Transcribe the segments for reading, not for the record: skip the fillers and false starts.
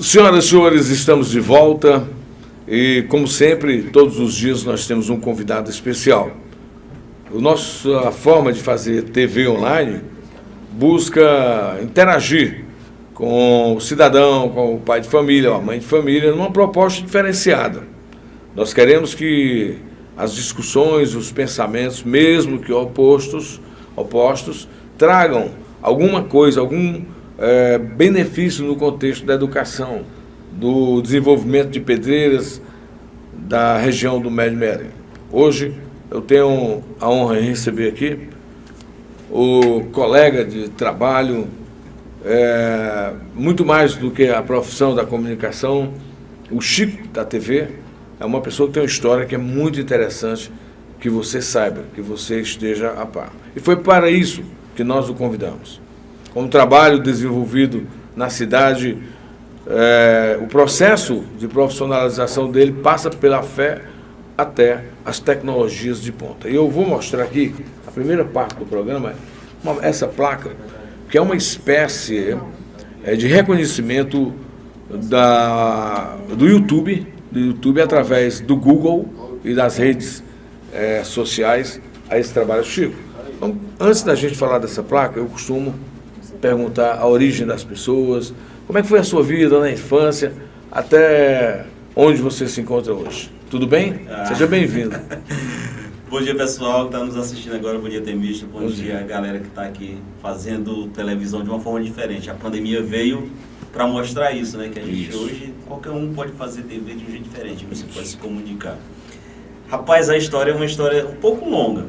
Senhoras e senhores, estamos de volta e, como sempre, todos os dias nós temos um convidado especial. A forma de fazer TV online busca interagir com o cidadão, com o pai de família, a mãe de família, numa proposta diferenciada. Nós queremos que as discussões, os pensamentos, mesmo que opostos, tragam alguma coisa, algum benefício no contexto da educação, do desenvolvimento de Pedreiras, da região do Médio Méria. Hoje eu tenho a honra de receber aqui o colega de trabalho, muito mais do que a profissão da comunicação, o Chico da TV. É uma pessoa que tem uma história que é muito interessante, que você saiba, que você esteja a par. E foi para isso que nós o convidamos. Com o trabalho desenvolvido na cidade, o processo de profissionalização dele passa pela fé até as tecnologias de ponta. E eu vou mostrar aqui, a primeira parte do programa, essa placa, que é uma espécie de reconhecimento do YouTube através do Google e das redes sociais a esse trabalho. Chico, então, antes da gente falar dessa placa, eu costumo perguntar a origem das pessoas, como é que foi a sua vida na infância, até onde você se encontra hoje. Tudo bem? Seja bem-vindo. Bom dia, pessoal que está nos assistindo agora, bom dia, Temista, bom dia, galera que está aqui fazendo televisão de uma forma diferente. A pandemia veio para mostrar isso, né? Que a gente hoje, qualquer um pode fazer TV de um jeito diferente, você pode se comunicar. Rapaz, a história é uma história um pouco longa.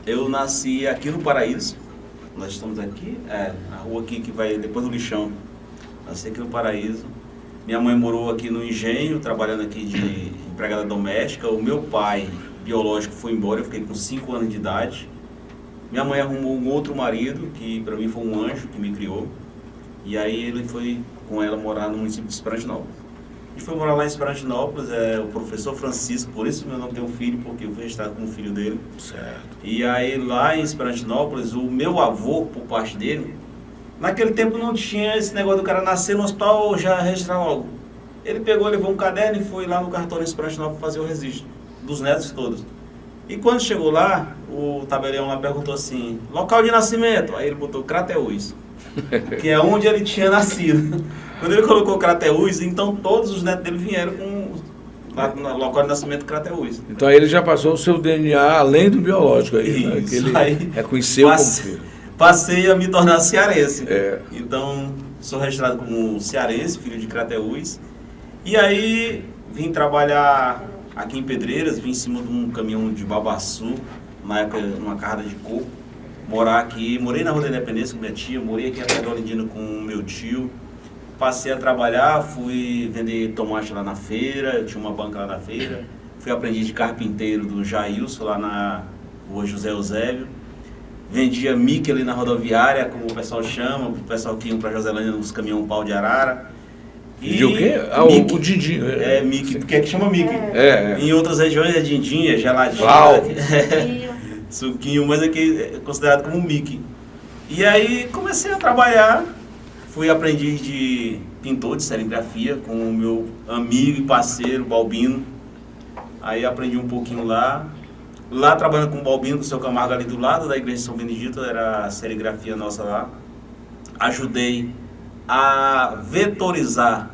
Eu nasci aqui no Paraíso, nós estamos aqui, a rua aqui que vai depois do lixão. Nasci aqui no Paraíso. Minha mãe morou aqui no Engenho, trabalhando aqui de empregada doméstica. O meu pai biológico foi embora, eu fiquei com 5 anos de idade. Minha mãe arrumou um outro marido, que para mim foi um anjo que me criou. E aí ele foi com ela morar no município de Esperantinópolis. A gente foi morar lá em Esperantinópolis, o professor Francisco, por isso eu não tenho filho, porque eu fui registrado como filho dele. Certo. E aí lá em Esperantinópolis, o meu avô, por parte dele, naquele tempo não tinha esse negócio do cara nascer no hospital ou já registrar logo. Ele pegou, levou um caderno e foi lá no cartório em Esperantinópolis fazer o registro dos netos todos. E quando chegou lá, o tabelião lá perguntou assim, local de nascimento? Aí ele botou Crateús, que é onde ele tinha nascido. Quando ele colocou Crateús, então todos os netos dele vieram com no local de nascimento Crateús. Então aí ele já passou o seu DNA além do biológico aí, né? Que ele reconheceu como filho. Passei a me tornar cearense. Então, sou registrado como cearense, filho de Crateús. E aí, vim trabalhar aqui em Pedreiras, vim em cima de um caminhão de babaçu, na época, numa carrada de coco. Morar aqui, morei na Rua da Independência com minha tia, morei aqui até Dolindina com meu tio. Passei a trabalhar, fui vender tomate lá na feira, eu tinha uma banca lá na feira. Fui aprendiz de carpinteiro do Jailson, lá na Rua José Eusébio. Vendia mic ali na rodoviária, como o pessoal chama, o pessoal que ia para Joselândia nos caminhão pau de arara. E o quê? O dindinho. Mic, porque aqui chama mic. Em outras regiões é dindinha, geladinho. Suquinho, mas aqui é considerado como mic. E aí comecei a trabalhar, fui aprendiz de pintor de serigrafia com o meu amigo e parceiro, Balbino. Aí aprendi um pouquinho lá. Lá trabalhando com o Balbino, com o seu Camargo ali do lado da igreja de São Benedito, era a serigrafia nossa lá. Ajudei a vetorizar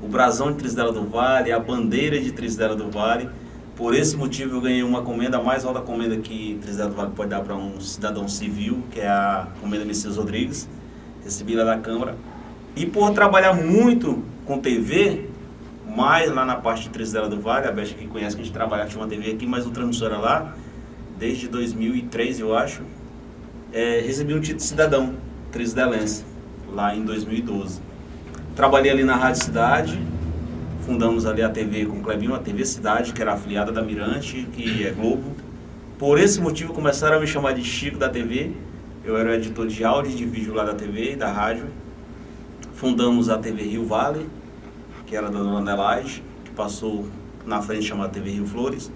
o brasão de Trizidela do Vale, a bandeira de Trizidela do Vale. Por esse motivo eu ganhei uma comenda, a mais alta comenda que Trizidela do Vale pode dar para um cidadão civil, que é a comenda Messias Rodrigues. Recebi lá da Câmara. E por trabalhar muito com TV, mais lá na parte de Trizidela do Vale, a Besta que conhece que a gente trabalha, tinha uma TV aqui, mas o transmissor era lá, desde 2003 eu acho, recebi um título de cidadão trizidelense, lá em 2012. Trabalhei ali na Rádio Cidade, fundamos ali a TV com o Clebinho, a TV Cidade, que era afiliada da Mirante, que é Globo. Por esse motivo começaram a me chamar de Chico da TV, eu era o editor de áudio e de vídeo lá da TV e da rádio. Fundamos a TV Rio Vale, que era da Dona Adelaide, que passou na frente chamada TV Rio Flores,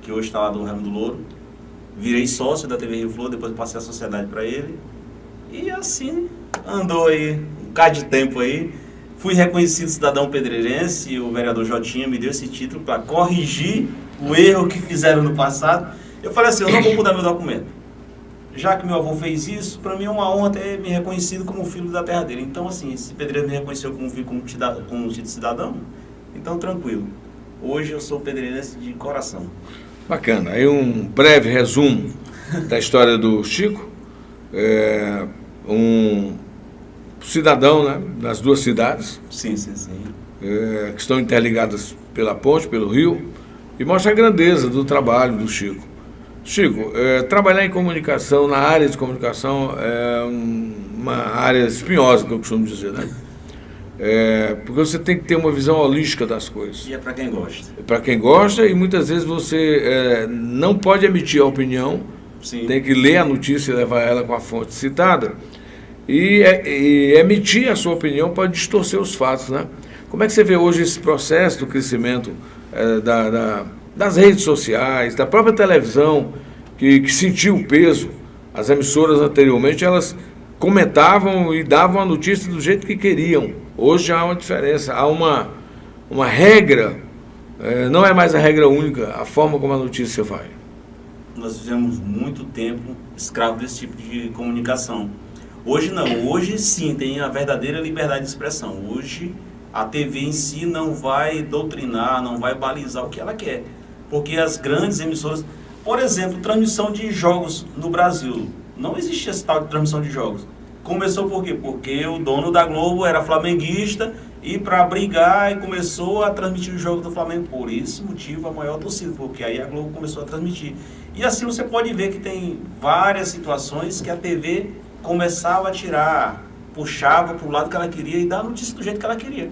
que hoje está lá do Ramo do Louro. Virei sócio da TV Rio Flores, depois passei a sociedade para ele. E assim andou aí, um bocado de tempo aí. fui reconhecido cidadão pedreirense e o vereador Jotinha me deu esse título para corrigir o erro que fizeram no passado. Eu falei assim, eu não vou mudar meu documento. Já que meu avô fez isso, para mim é uma honra ter me reconhecido como filho da terra dele. Então, assim, esse pedreiro me reconheceu como filho, como título de cidadão, então tranquilo. Hoje eu sou pedreirense de coração. Bacana. Aí um breve resumo da história do Chico. Um cidadão, né, das duas cidades. Sim. Que estão interligadas pela ponte, pelo rio, e mostra a grandeza do trabalho do Chico. Chico, trabalhar em comunicação, na área de comunicação, é uma área espinhosa, que eu costumo dizer, né? Porque você tem que ter uma visão holística das coisas. E é para quem gosta. É para quem gosta, e muitas vezes você não pode emitir a opinião, Sim. Tem que ler a notícia e levar ela com a fonte citada, e emitir a sua opinião pode distorcer os fatos, né? Como é que você vê hoje esse processo do crescimento das redes sociais, da própria televisão, que sentiu o peso? As emissoras anteriormente, elas comentavam e davam a notícia do jeito que queriam. Hoje há uma diferença, há uma regra, não é mais a regra única, a forma como a notícia vai. Nós vivemos muito tempo escravo desse tipo de comunicação. Hoje não, hoje sim tem a verdadeira liberdade de expressão. Hoje a TV em si não vai doutrinar, não vai balizar o que ela quer. Porque as grandes emissoras, por exemplo, transmissão de jogos no Brasil, não existia esse tal de transmissão de jogos. Começou por quê? Porque o dono da Globo era flamenguista e para brigar e começou a transmitir os jogos do Flamengo. Por esse motivo a maior torcida, porque aí a Globo começou a transmitir. E assim você pode ver que tem várias situações que a TV começava a tirar, puxava para o lado que ela queria e dava a notícia do jeito que ela queria.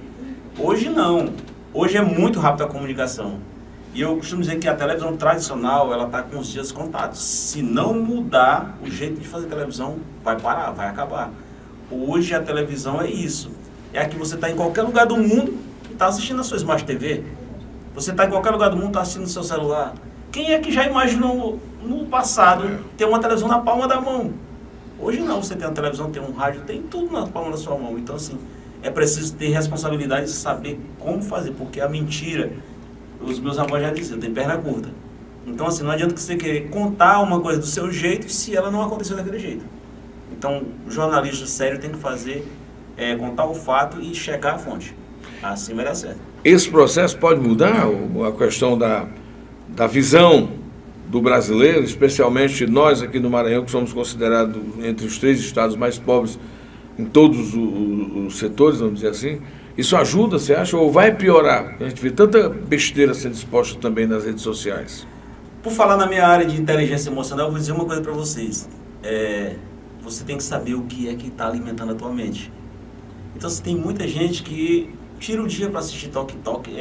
Hoje não. Hoje é muito rápida a comunicação. E eu costumo dizer que a televisão tradicional, ela está com os dias contados. Se não mudar, o jeito de fazer televisão vai parar, vai acabar. Hoje a televisão é isso. É que você está em qualquer lugar do mundo e está assistindo a sua Smart TV. Você está em qualquer lugar do mundo e está assistindo o seu celular. Quem é que já imaginou no passado ter uma televisão na palma da mão? Hoje não, você tem uma televisão, tem um rádio, tem tudo na palma da sua mão. Então assim, é preciso ter responsabilidade de saber como fazer, porque a mentira, os meus avós já diziam, tem perna curta. Então assim, não adianta que você querer contar uma coisa do seu jeito se ela não aconteceu daquele jeito. Então o jornalista sério tem que fazer, contar o fato e checar a fonte. Assim vai dar certo. Esse processo pode mudar a questão da visão do brasileiro, especialmente nós aqui no Maranhão, que somos considerados entre os 3 estados mais pobres em todos os setores, vamos dizer assim. Isso ajuda, você acha, ou vai piorar? A gente vê tanta besteira sendo exposta também nas redes sociais. Por falar na minha área de inteligência emocional, eu vou dizer uma coisa para vocês. Você tem que saber o que é que está alimentando a tua mente. Então, tem muita gente que tira o dia para assistir TikTok,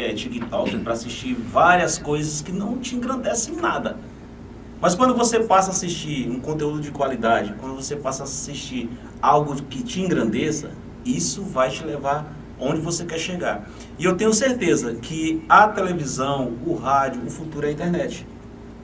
para assistir várias coisas que não te engrandecem em nada. Mas quando você passa a assistir um conteúdo de qualidade, quando você passa a assistir algo que te engrandeça, isso vai te levar onde você quer chegar. E eu tenho certeza que a televisão, o rádio, o futuro é a internet.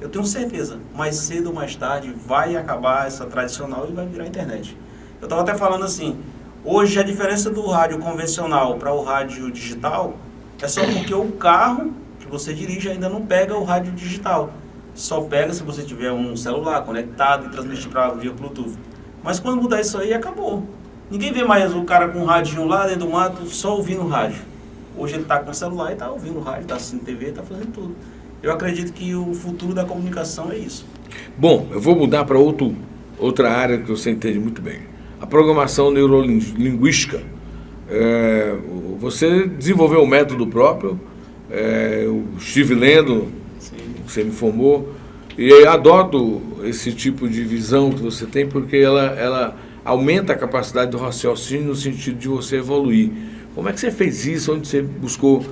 Eu tenho certeza, mais cedo ou mais tarde vai acabar essa tradicional e vai virar a internet. Eu estava até falando assim, hoje a diferença do rádio convencional para o rádio digital é só porque o carro que você dirige ainda não pega o rádio digital. Só pega se você tiver um celular conectado e transmitir via Bluetooth. Mas quando mudar isso aí, acabou. Ninguém vê mais o cara com um radinho lá dentro do mato só ouvindo o rádio. Hoje ele está com o celular e está ouvindo o rádio, está assistindo TV, está fazendo tudo. Eu acredito que o futuro da comunicação é isso. Bom, eu vou mudar para outra área que você entende muito bem. A programação neurolinguística. Você desenvolveu um método próprio, eu estive lendo, você me informou, e adoto esse tipo de visão que você tem, porque ela aumenta a capacidade do raciocínio no sentido de você evoluir. Como é que você fez isso? Onde você buscou,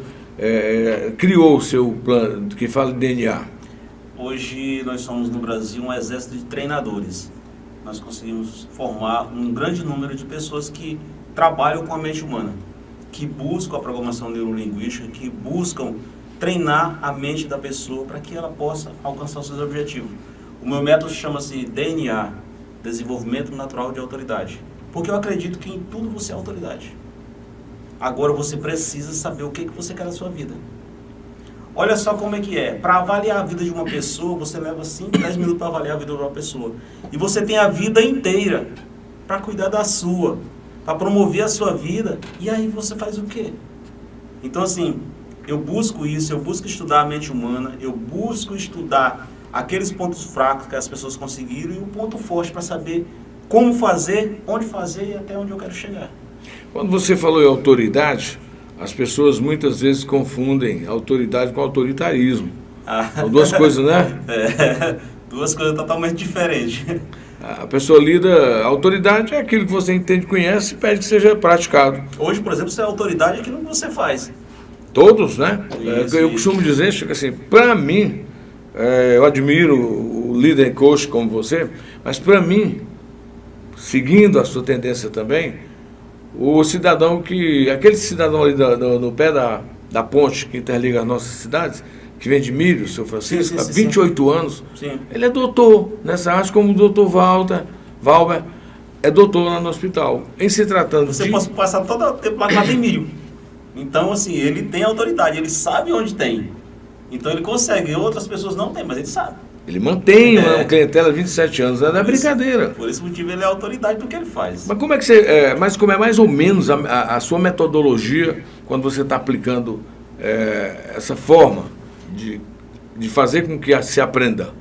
criou o seu plano, que fala de DNA? Hoje nós somos no Brasil um exército de treinadores. Nós conseguimos formar um grande número de pessoas que trabalham com a mente humana, que buscam a programação neurolinguística, que buscam treinar a mente da pessoa para que ela possa alcançar os seus objetivos. O meu método chama-se DNA, Desenvolvimento Natural de Autoridade, porque eu acredito que em tudo você é autoridade. Agora você precisa saber o que você quer da sua vida. Olha só como é que é. Para avaliar a vida de uma pessoa, você leva 5, 10 minutos para avaliar a vida de uma pessoa. E você tem a vida inteira para cuidar da sua, para promover a sua vida. E aí você faz o quê? Então, assim, eu busco isso, eu busco estudar a mente humana, eu busco estudar aqueles pontos fracos que as pessoas conseguiram e o ponto forte para saber como fazer, onde fazer e até onde eu quero chegar. Quando você falou em autoridade, as pessoas muitas vezes confundem autoridade com autoritarismo. São duas coisas, né? Duas coisas totalmente diferentes. A pessoa lida, a autoridade é aquilo que você entende, conhece e pede que seja praticado. Hoje, por exemplo, você é autoridade é aquilo que você faz. Todos, né? Isso, eu costumo dizer, assim, para mim, eu admiro o líder coach como você, mas para mim, seguindo a sua tendência também, o cidadão aquele cidadão ali no pé da ponte que interliga as nossas cidades, que vende milho, o seu Francisco, há 28 anos, ele é doutor nessa arte, como o doutor Valber é doutor lá no hospital. Em se tratando Você pode passar todo o tempo lá tem milho. Então, assim, ele tem autoridade, ele sabe onde tem. Então ele consegue, outras pessoas não têm, mas ele sabe. Ele mantém uma clientela de 27 anos, não é brincadeira. Por esse motivo ele é autoridade do que ele faz. Mas como é que você. Como é mais ou menos a sua metodologia quando você está aplicando essa forma de fazer com que se aprenda?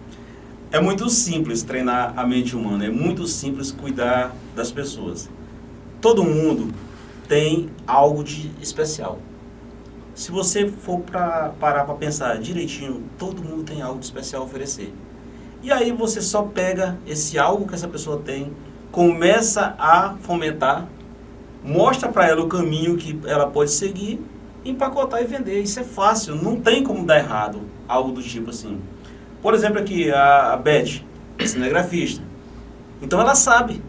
É muito simples treinar a mente humana, é muito simples cuidar das pessoas. Todo mundo tem algo de especial. Se você for parar para pensar direitinho, todo mundo tem algo de especial a oferecer. E aí você só pega esse algo que essa pessoa tem, começa a fomentar, mostra para ela o caminho que ela pode seguir, empacotar e vender. Isso é fácil, não tem como dar errado, algo do tipo assim. Por exemplo aqui, a Beth, cinegrafista. Então ela sabe.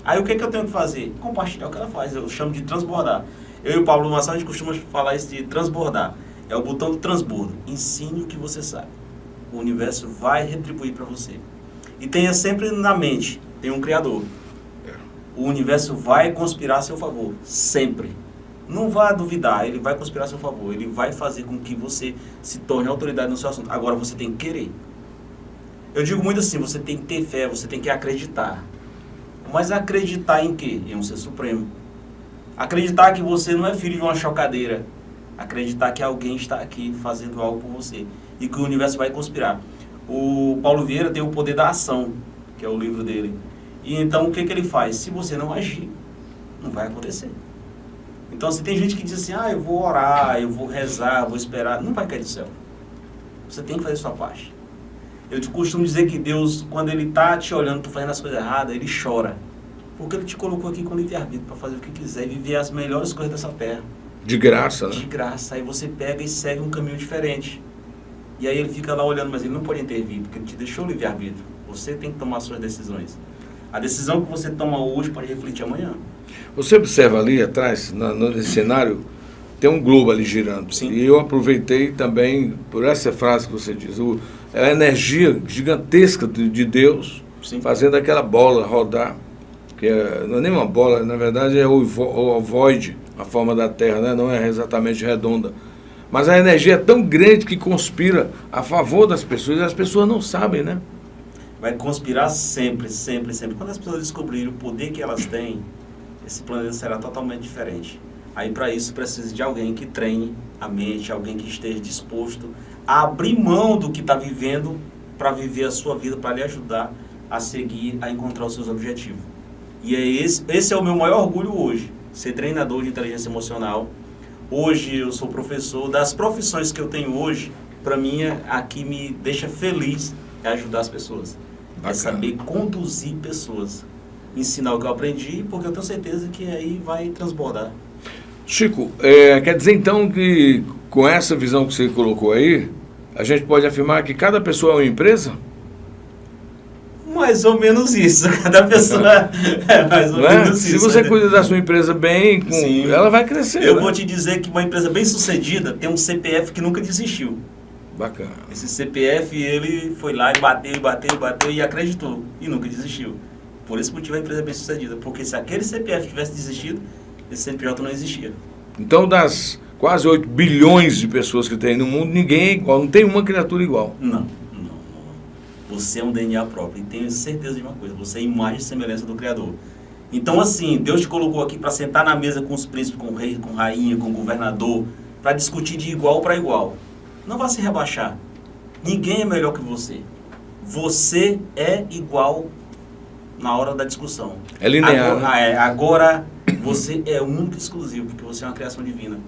Aí o que eu tenho que fazer? Compartilhar o que ela faz, eu chamo de transbordar. Eu e o Pablo Mação, a gente costuma falar isso de transbordar. É o botão do transbordo. Ensine o que você sabe. O universo vai retribuir para você. E tenha sempre na mente, tem um Criador. O universo vai conspirar a seu favor. Sempre. Não vá duvidar, ele vai conspirar a seu favor. Ele vai fazer com que você se torne autoridade no seu assunto. Agora você tem que querer. Eu digo muito assim, você tem que ter fé, você tem que acreditar. Mas acreditar em quê? Em um ser supremo. Acreditar que você não é filho de uma chocadeira. Acreditar que alguém está aqui fazendo algo por você. E que o universo vai conspirar. O Paulo Vieira tem o poder da ação, que é o livro dele. E então o que ele faz? Se você não agir, não vai acontecer. Então se tem gente que diz assim, eu vou orar, eu vou rezar, eu vou esperar. Não vai cair do céu. Você tem que fazer a sua parte. Eu costumo dizer que Deus, quando Ele está te olhando, tu fazendo as coisas erradas, Ele chora. Porque Ele te colocou aqui com livre-arbítrio para fazer o que quiser e viver as melhores coisas dessa terra. De graça, né? De graça. Aí você pega e segue um caminho diferente. E aí ele fica lá olhando, mas ele não pode intervir, porque ele te deixou livre-arbítrio. Você tem que tomar suas decisões. A decisão que você toma hoje pode refletir amanhã. Você observa ali atrás, nesse cenário, tem um globo ali girando. Sim. E eu aproveitei também por essa frase que você diz, é a energia gigantesca de Deus, Sim, fazendo aquela bola rodar, que não é nem uma bola, na verdade é ovoide, a forma da Terra, né? Não é exatamente redonda. Mas a energia é tão grande que conspira a favor das pessoas e as pessoas não sabem, né? vai conspirar sempre, sempre, sempre. Quando as pessoas descobrirem o poder que elas têm, esse planeta será totalmente diferente. Aí para isso precisa de alguém que treine a mente, alguém que esteja disposto a abrir mão do que está vivendo para viver a sua vida, para lhe ajudar a seguir, a encontrar os seus objetivos. E é esse é o meu maior orgulho hoje, ser treinador de inteligência emocional. Hoje eu sou professor. Das profissões que eu tenho hoje, para mim, a que me deixa feliz é ajudar as pessoas. Bacana. É saber conduzir pessoas. Ensinar o que eu aprendi, porque eu tenho certeza que aí vai transbordar. Chico, quer dizer então que com essa visão que você colocou aí, a gente pode afirmar que cada pessoa é uma empresa? Mais ou menos isso. Cada pessoa é mais ou menos Se isso. você cuida da sua empresa bem, Sim. ela vai crescer. Eu né? vou te dizer que uma empresa bem sucedida tem um CPF que nunca desistiu. Bacana. Esse CPF, ele foi lá e bateu e acreditou. E nunca desistiu. Por esse motivo a empresa é bem sucedida. Porque se aquele CPF tivesse desistido, esse CNPJ não existia. Então, das quase 8 bilhões de pessoas que tem no mundo, ninguém é igual, não tem uma criatura igual. Não. Você é um DNA próprio. E tenho certeza de uma coisa, você é a imagem e semelhança do Criador. Então, assim, Deus te colocou aqui para sentar na mesa com os príncipes, com o rei, com a rainha, com o governador, para discutir de igual para igual. Não vá se rebaixar. Ninguém é melhor que você. Você é igual na hora da discussão. É linear. Agora você é único e exclusivo, porque você é uma criação divina.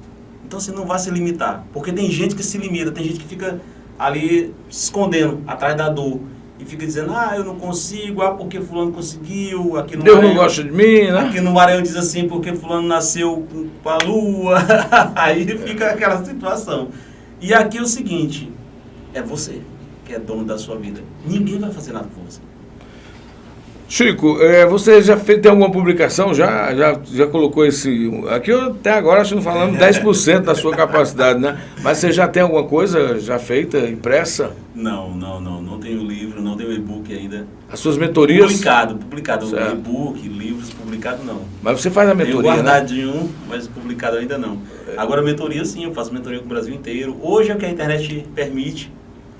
Então você não vai se limitar. Porque tem gente que se limita, tem gente que fica ali se escondendo atrás da dor. E fica dizendo, eu não consigo, porque fulano conseguiu, aqui no Deus Maranhão, não gosta de mim, né? Aqui no Maranhão diz assim, porque fulano nasceu com a lua. Aí fica aquela situação. E aqui é o seguinte, é você que é dono da sua vida. Ninguém vai fazer nada por você. Chico, você já tem alguma publicação? Já colocou esse... Aqui eu até agora acho que falando 10% da sua capacidade, né? Mas você já tem alguma coisa já feita, impressa? Não tenho livro, não tenho e-book ainda. As suas mentorias? Publicado. E-book, livros, publicado não. Mas você faz a mentoria, tenho guardadinho, mas publicado ainda não. Agora mentoria sim, eu faço mentoria com o Brasil inteiro. Hoje é o que a internet permite.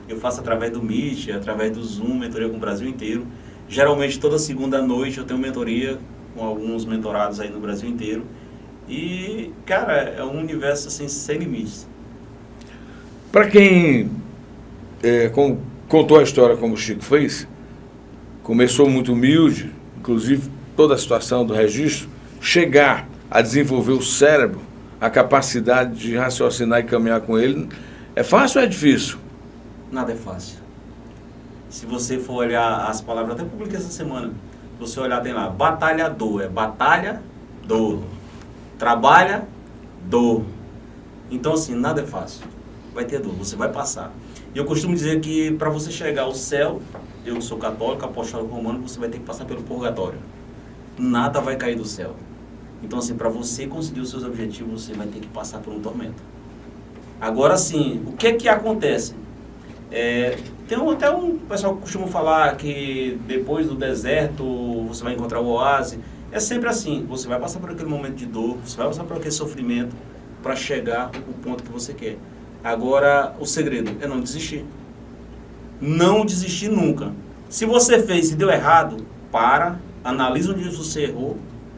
Eu faço através do Meet, através do Zoom, mentoria com o Brasil inteiro. Geralmente toda segunda à noite eu tenho mentoria com alguns mentorados aí no Brasil inteiro. E, cara, é um universo assim sem limites. Para quem contou a história como o Chico fez, começou muito humilde, inclusive toda a situação do registro, chegar a desenvolver o cérebro, a capacidade de raciocinar e caminhar com ele, é fácil ou é difícil? Nada é fácil. Se você for olhar as palavras, até publiquei essa semana, se você olhar, tem lá, batalhador, batalha, dor, trabalha, dor. Então, assim, nada é fácil. Vai ter dor, você vai passar. E eu costumo dizer que para você chegar ao céu, eu sou católico, apostólico romano, você vai ter que passar pelo purgatório. Nada vai cair do céu. Então, assim, para você conseguir os seus objetivos, você vai ter que passar por um tormento. Agora, sim, o que acontece? Tem até um pessoal que costuma falar que depois do deserto você vai encontrar o oásis. É sempre assim, você vai passar por aquele momento de dor, você vai passar por aquele sofrimento para chegar ao ponto que você quer. Agora, o segredo é não desistir. Não desistir nunca. Se você fez e deu errado, analisa onde você errou,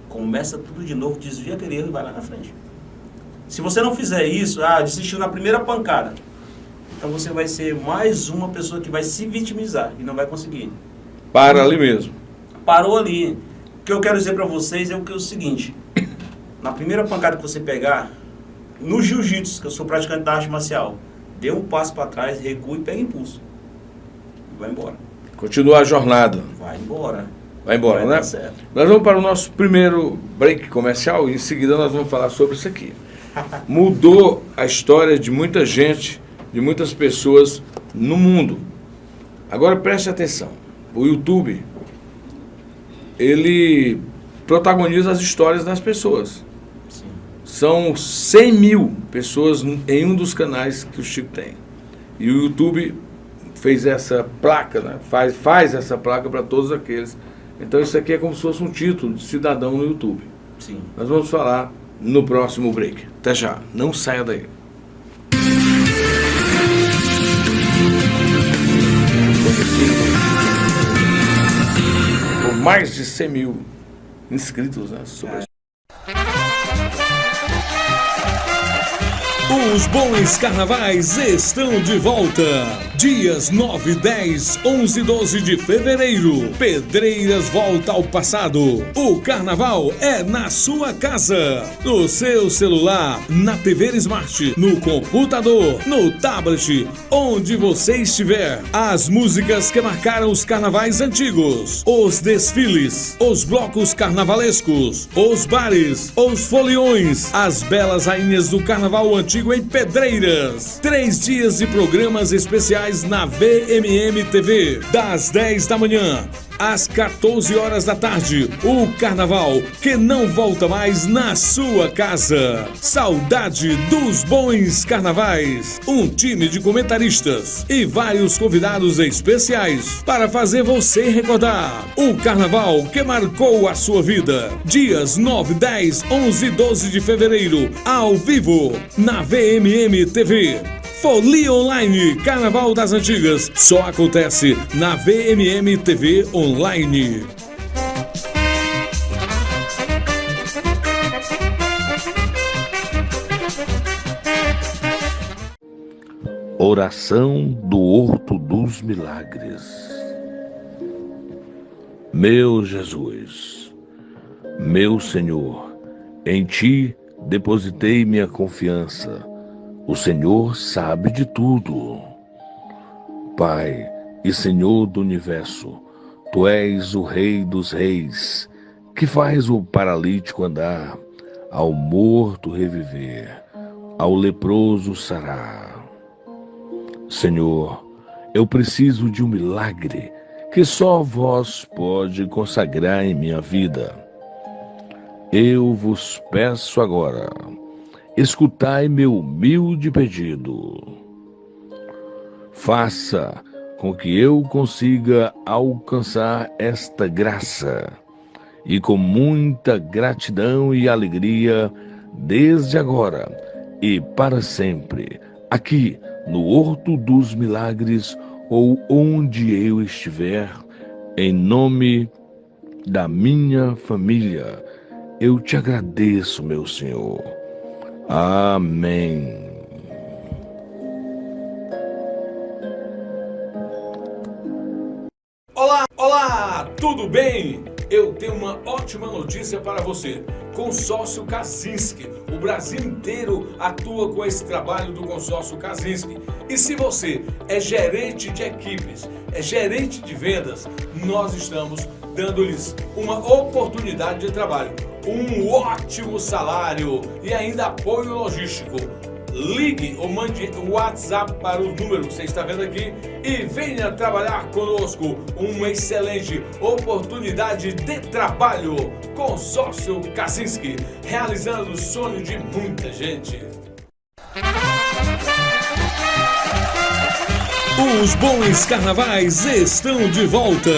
começa tudo de novo, desvia aquele erro e vai lá na frente. Se você não fizer isso, desistiu na primeira pancada, então você vai ser mais uma pessoa que vai se vitimizar e não vai conseguir. Para ali mesmo. Parou ali. O que eu quero dizer para vocês é o seguinte. Na primeira pancada que você pegar, no jiu-jitsu, que eu sou praticante da arte marcial, dê um passo para trás, recua e pega impulso. E vai embora. Continua a jornada. Vai embora. Vai embora, né? Certo. Nós vamos para o nosso primeiro break comercial e em seguida nós vamos falar sobre isso aqui. Mudou a história de muita gente, de muitas pessoas no mundo. Agora preste atenção. O YouTube, ele protagoniza as histórias das pessoas. Sim. São 100 mil pessoas em um dos canais que o Chico tem. E o YouTube fez essa placa, né? faz essa placa para todos aqueles. Então isso aqui é como se fosse um título de cidadão no YouTube. Sim. Nós vamos falar no próximo break. Até já. Não saia daí. Com mais de 100 mil inscritos, né, sobre a... Os bons carnavais estão de volta. Dias 9, 10, 11 e 12 de fevereiro. Pedreiras volta ao passado. O carnaval é na sua casa. No seu celular, na TV Smart, no computador, no tablet, onde você estiver. As músicas que marcaram os carnavais antigos. Os desfiles, os blocos carnavalescos, os bares, os foliões, as belas rainhas do carnaval antigo em Pedreiras. 3 dias de programas especiais na VMM TV, das 10 da manhã às 14 horas da tarde. O carnaval que não volta mais na sua casa. Saudade dos bons carnavais. Um time de comentaristas e vários convidados especiais para fazer você recordar o carnaval que marcou a sua vida. Dias 9, 10, 11 e 12 de fevereiro, ao vivo, na VMM TV. Folia Online Carnaval das Antigas só acontece na VMM TV Online. Oração do Horto dos Milagres. Meu Jesus, meu Senhor, em Ti depositei minha confiança. O Senhor sabe de tudo. Pai e Senhor do Universo, Tu és o Rei dos Reis, que faz o paralítico andar, ao morto reviver, ao leproso sarar. Senhor, eu preciso de um milagre que só Vós pode consagrar em minha vida. Eu vos peço agora, escutai meu humilde pedido. Faça com que eu consiga alcançar esta graça e com muita gratidão e alegria, desde agora e para sempre, aqui no Horto dos Milagres ou onde eu estiver, em nome da minha família, eu te agradeço, meu Senhor. Amém. Olá, tudo bem? Eu tenho uma ótima notícia para você. Consórcio Kaczynski. O Brasil inteiro atua com esse trabalho do Consórcio Kaczynski. E se você é gerente de equipes, é gerente de vendas, nós estamos dando-lhes uma oportunidade de trabalho, um ótimo salário e ainda apoio logístico. Ligue ou mande um WhatsApp para o número que você está vendo aqui e venha trabalhar conosco. Uma excelente oportunidade de trabalho. Consórcio Kaczynski, realizando o sonho de muita gente. Os bons carnavais estão de volta.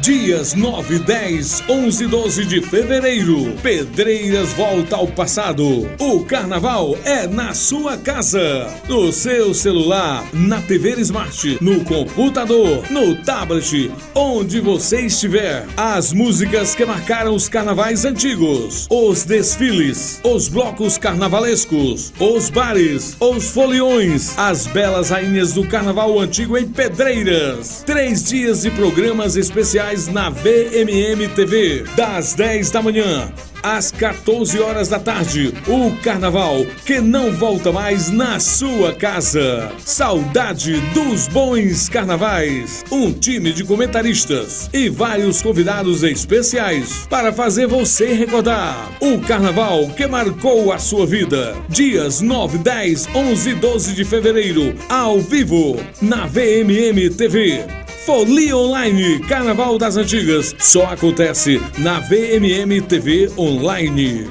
Dias 9, 10, 11 e 12 de fevereiro. Pedreiras volta ao passado. O carnaval é na sua casa. No seu celular, na TV Smart, no computador, no tablet, onde você estiver. As músicas que marcaram os carnavais antigos. Os desfiles, os blocos carnavalescos, os bares, os foliões, as belas rainhas do carnaval antigo em Pedreiras. 3 dias de programas especiais na VMM TV, das 10 da manhã às 14 horas da tarde. O carnaval que não volta mais na sua casa. Saudade dos bons carnavais. Um time de comentaristas e vários convidados especiais para fazer você recordar o carnaval que marcou a sua vida. Dias 9, 10, 11 e 12 de fevereiro, ao vivo, na VMM TV. Folia Online Carnaval das Antigas só acontece na VMM TV Online.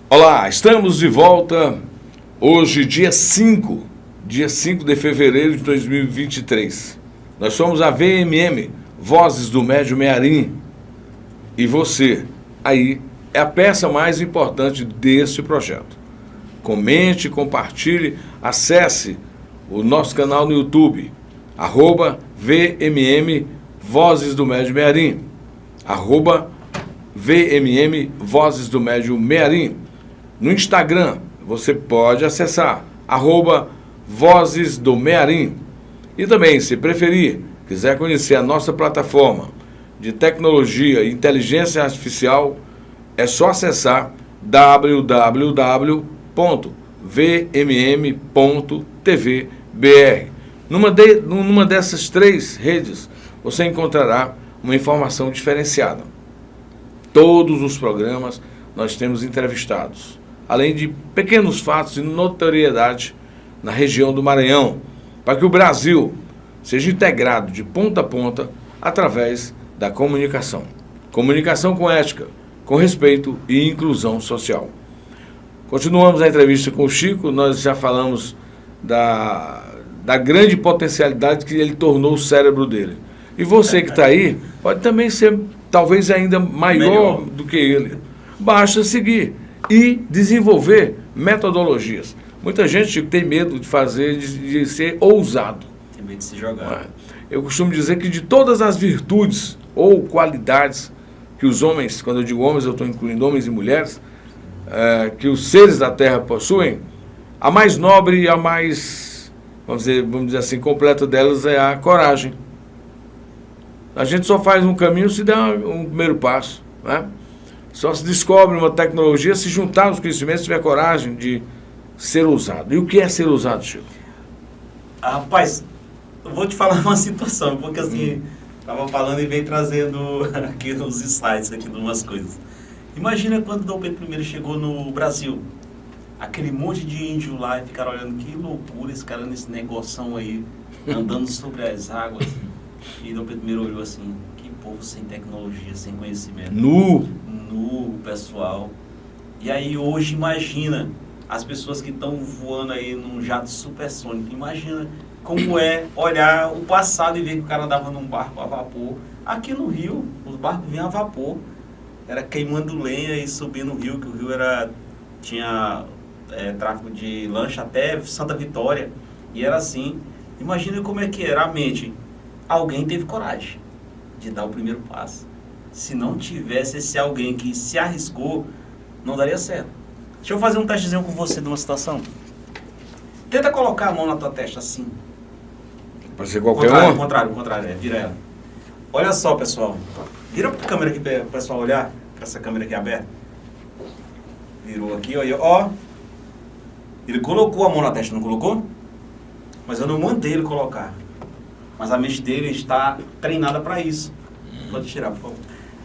Olá, estamos de volta hoje, dia 5 de fevereiro de 2023. Nós somos a VMM, Vozes do Médium Mearim. E você, aí, é a peça mais importante desse projeto. Comente, compartilhe, acesse o nosso canal no YouTube, @VMM Vozes do Médium Mearim, @VMM Vozes do Médium Mearim. No Instagram, você pode acessar @Vozes do Mearim. E também, se preferir, quiser conhecer a nossa plataforma de tecnologia e inteligência artificial, é só acessar www.vmm.tvbr. Numa dessas 3 redes, você encontrará uma informação diferenciada. Todos os programas nós temos entrevistados, além de pequenos fatos e notoriedade na região do Maranhão, para que o Brasil seja integrado de ponta a ponta através da comunicação. Comunicação com ética, com respeito e inclusão social. Continuamos a entrevista com o Chico, nós já falamos da grande potencialidade que ele tornou o cérebro dele. E você que está aí, pode também ser talvez ainda maior do que ele. Basta seguir e desenvolver metodologias. Muita gente tem medo de fazer, de ser ousado. Tem medo de se jogar. Eu costumo dizer que de todas as virtudes ou qualidades que os homens, quando eu digo homens, eu estou incluindo homens e mulheres, que os seres da Terra possuem, a mais nobre e a mais, vamos dizer assim, completa delas é a coragem. A gente só faz um caminho se der um primeiro passo, né? Só se descobre uma tecnologia se juntar os conhecimentos, se tiver coragem de ser ousado. E o que é ser ousado, Chico? Rapaz, eu vou te falar uma situação, porque assim, estava falando e veio trazendo aqui uns insights aqui de umas coisas. Imagina quando Dom Pedro I chegou no Brasil. Aquele monte de índio lá e ficaram olhando, que loucura esse cara nesse negoção aí, andando sobre as águas. E Dom Pedro I olhou assim, que povo sem tecnologia, sem conhecimento. Nu, pessoal. E aí hoje imagina as pessoas que estão voando aí num jato supersônico. Imagina como é olhar o passado e ver que o cara andava num barco a vapor. Aqui no Rio, os barcos vinham a vapor. Era queimando lenha e subindo o rio, que o rio tinha tráfego de lancha até Santa Vitória. E era assim. Imagina como é que era a mente. Alguém teve coragem de dar o primeiro passo. Se não tivesse esse alguém que se arriscou, não daria certo. Deixa eu fazer um testezinho com você de uma situação. Tenta colocar a mão na tua testa assim. Pode ser qualquer um? Contrário, vira ela. Olha só, pessoal. Vira pra câmera aqui para o pessoal olhar. Com essa câmera aqui aberta. Virou aqui, olha. Ó. Ele colocou a mão na testa, não colocou? Mas eu não mandei ele colocar. Mas a mente dele está treinada para isso. Pode tirar, por favor.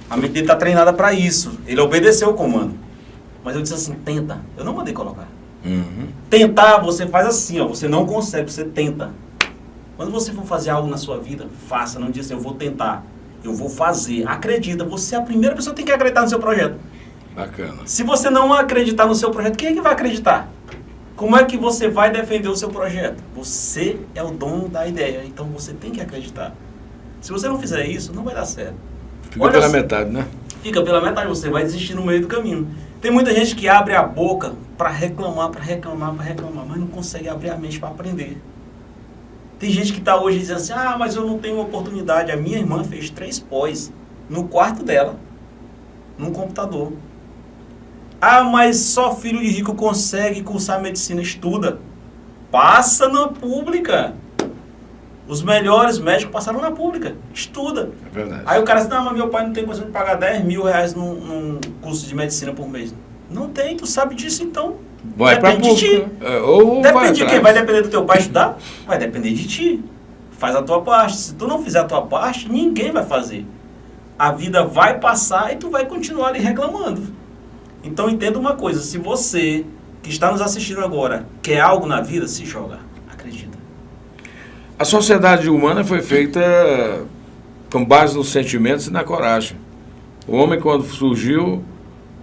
A mente dele está treinada para isso. Ele obedeceu o comando. Mas eu disse assim, tenta. Eu não mandei colocar. Tentar, você faz assim, ó. Você não consegue, você tenta. Quando você for fazer algo na sua vida, faça. Não diz assim, eu vou tentar. Eu vou fazer. Acredita. Você é a primeira pessoa que tem que acreditar no seu projeto. Bacana. Se você não acreditar no seu projeto, quem é que vai acreditar? Como é que você vai defender o seu projeto? Você é o dono da ideia, então você tem que acreditar. Se você não fizer isso, não vai dar certo. Fica pela metade, né? Fica pela metade, você vai desistir no meio do caminho. Tem muita gente que abre a boca para reclamar, mas não consegue abrir a mente para aprender. Tem gente que está hoje dizendo assim, mas eu não tenho oportunidade. A minha irmã fez 3 pós no quarto dela, num computador. Mas só filho de rico consegue cursar medicina. Estuda. Passa na pública. Os melhores médicos passaram na pública. Estuda. É verdade. Aí o cara diz, mas meu pai não tem condição de pagar 10 mil reais num curso de medicina por mês. Não tem, tu sabe disso então. Vai pra depende de ti. Depende de quem? Vai depender do teu pai estudar? Vai depender de ti. Faz a tua parte. Se tu não fizer a tua parte, ninguém vai fazer. A vida vai passar e tu vai continuar ali reclamando. Então entenda uma coisa, se você que está nos assistindo agora quer algo na vida, se joga, acredita. A sociedade humana foi feita com base nos sentimentos e na coragem. O homem, quando surgiu,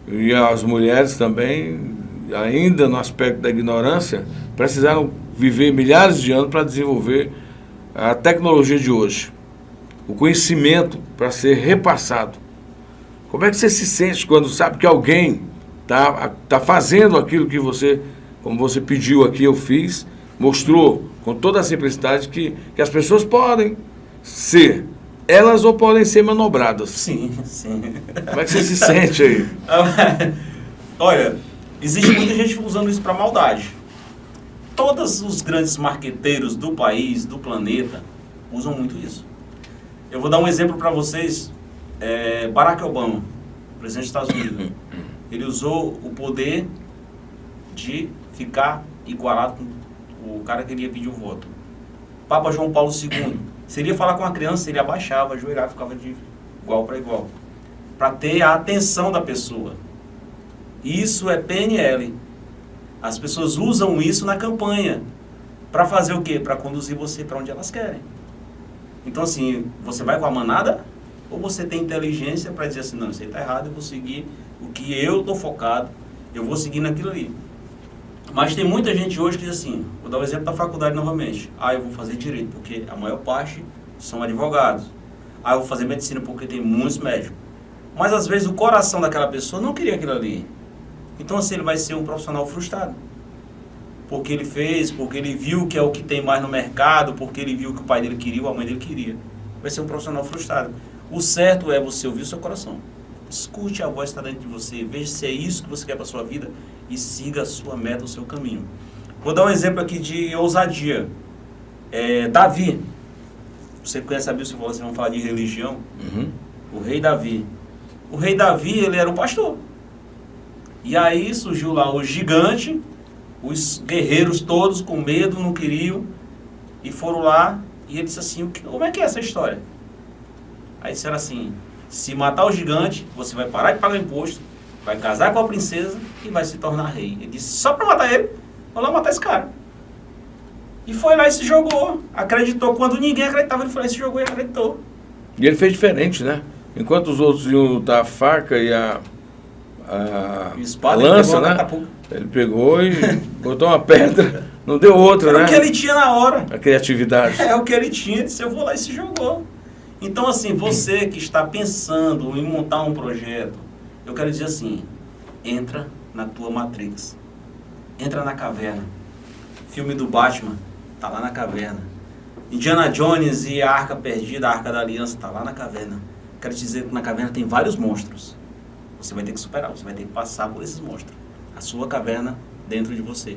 e as mulheres também, ainda no aspecto da ignorância, precisaram viver milhares de anos para desenvolver a tecnologia de hoje. O conhecimento para ser repassado. Como é que você se sente quando sabe que alguém tá fazendo aquilo que você, como você pediu aqui, eu fiz, mostrou com toda a simplicidade que as pessoas podem ser elas ou podem ser manobradas. Sim. Como é que você se sente aí? Olha, existe muita gente usando isso para maldade. Todos os grandes marqueteiros do país, do planeta, usam muito isso. Eu vou dar um exemplo para vocês. Barack Obama, presidente dos Estados Unidos, ele usou o poder de ficar igualado com o cara que ele ia pedir o voto. Papa João Paulo II, se ele ia falar com uma criança, ele abaixava, ajoelhava, ficava de igual para igual, para ter a atenção da pessoa. Isso é PNL. As pessoas usam isso na campanha para fazer o quê? Para conduzir você para onde elas querem. Então assim, você vai com a manada ou você tem inteligência para dizer assim, não, isso aí está errado, eu vou seguir o que eu estou focado, eu vou seguir naquilo ali. Mas tem muita gente hoje que diz assim, vou dar o exemplo da faculdade novamente. Eu vou fazer direito porque a maior parte são advogados. Eu vou fazer medicina porque tem muitos médicos. Mas às vezes o coração daquela pessoa não queria aquilo ali. Então assim, ele vai ser um profissional frustrado. Porque ele fez, porque ele viu que é o que tem mais no mercado, porque ele viu que o pai dele queria ou a mãe dele queria. Vai ser um profissional frustrado. O certo é você ouvir o seu coração. Escute a voz que está dentro de você, veja se é isso que você quer para a sua vida e siga a sua meta, o seu caminho. Vou dar um exemplo aqui de ousadia. Davi. Você conhece a Bíblia, você falou assim, vamos falar de religião. O rei Davi. O rei Davi, ele era um pastor. E aí surgiu lá o gigante, os guerreiros todos com medo, não queriam, e foram lá, e ele disse assim, como é que é essa história? Aí disseram assim, se matar o gigante, você vai parar de pagar imposto, vai casar com a princesa e vai se tornar rei. Ele disse, só para matar ele, vou lá matar esse cara. E foi lá e se jogou, acreditou, quando ninguém acreditava, ele foi lá e se jogou e acreditou. E ele fez diferente, né? Enquanto os outros iam lutar a faca e a espada, lança, né? Ele pegou e botou uma pedra, não deu outra, né? É o que ele tinha na hora. A criatividade. É o que ele tinha, disse, eu vou lá e se jogou. Então assim, você que está pensando em montar um projeto, eu quero dizer assim, entra na tua Matrix, entra na caverna. Filme do Batman, tá lá na caverna. Indiana Jones e a Arca Perdida, a Arca da Aliança, tá lá na caverna. Quero te dizer que na caverna tem vários monstros. Você vai ter que superar, você vai ter que passar por esses monstros. A sua caverna dentro de você.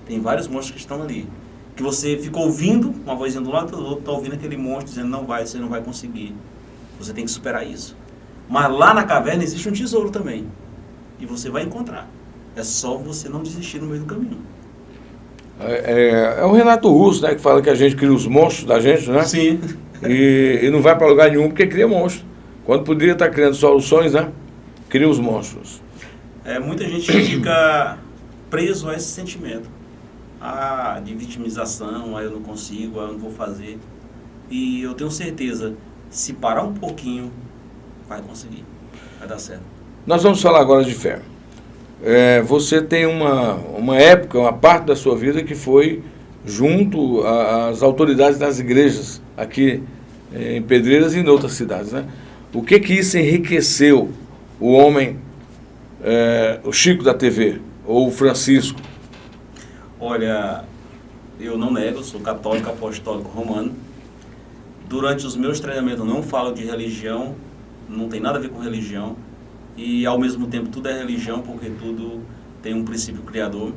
Tem vários monstros que estão ali. Que você ficou ouvindo, uma vozinha do lado do outro, está ouvindo aquele monstro dizendo, não vai, você não vai conseguir. Você tem que superar isso. Mas lá na caverna existe um tesouro também. E você vai encontrar. É só você não desistir no meio do caminho. É o Renato Russo, né, que fala que a gente cria os monstros da gente, né? Sim. E não vai para lugar nenhum porque cria monstros. Quando poderia estar criando soluções, né? Cria os monstros. Muita gente fica preso a esse sentimento. De vitimização, eu não consigo, eu não vou fazer. E eu tenho certeza, se parar um pouquinho, vai conseguir, vai dar certo. Nós vamos falar agora de fé. Você tem uma época, uma parte da sua vida que foi junto às autoridades das igrejas, aqui em Pedreiras e em outras cidades, né? O que isso enriqueceu o homem, o Chico da TV, ou o Francisco? Olha, eu não nego, eu sou católico apostólico romano. Durante os meus treinamentos eu não falo de religião, não tem nada a ver com religião. E ao mesmo tempo tudo é religião, porque tudo tem um princípio criador.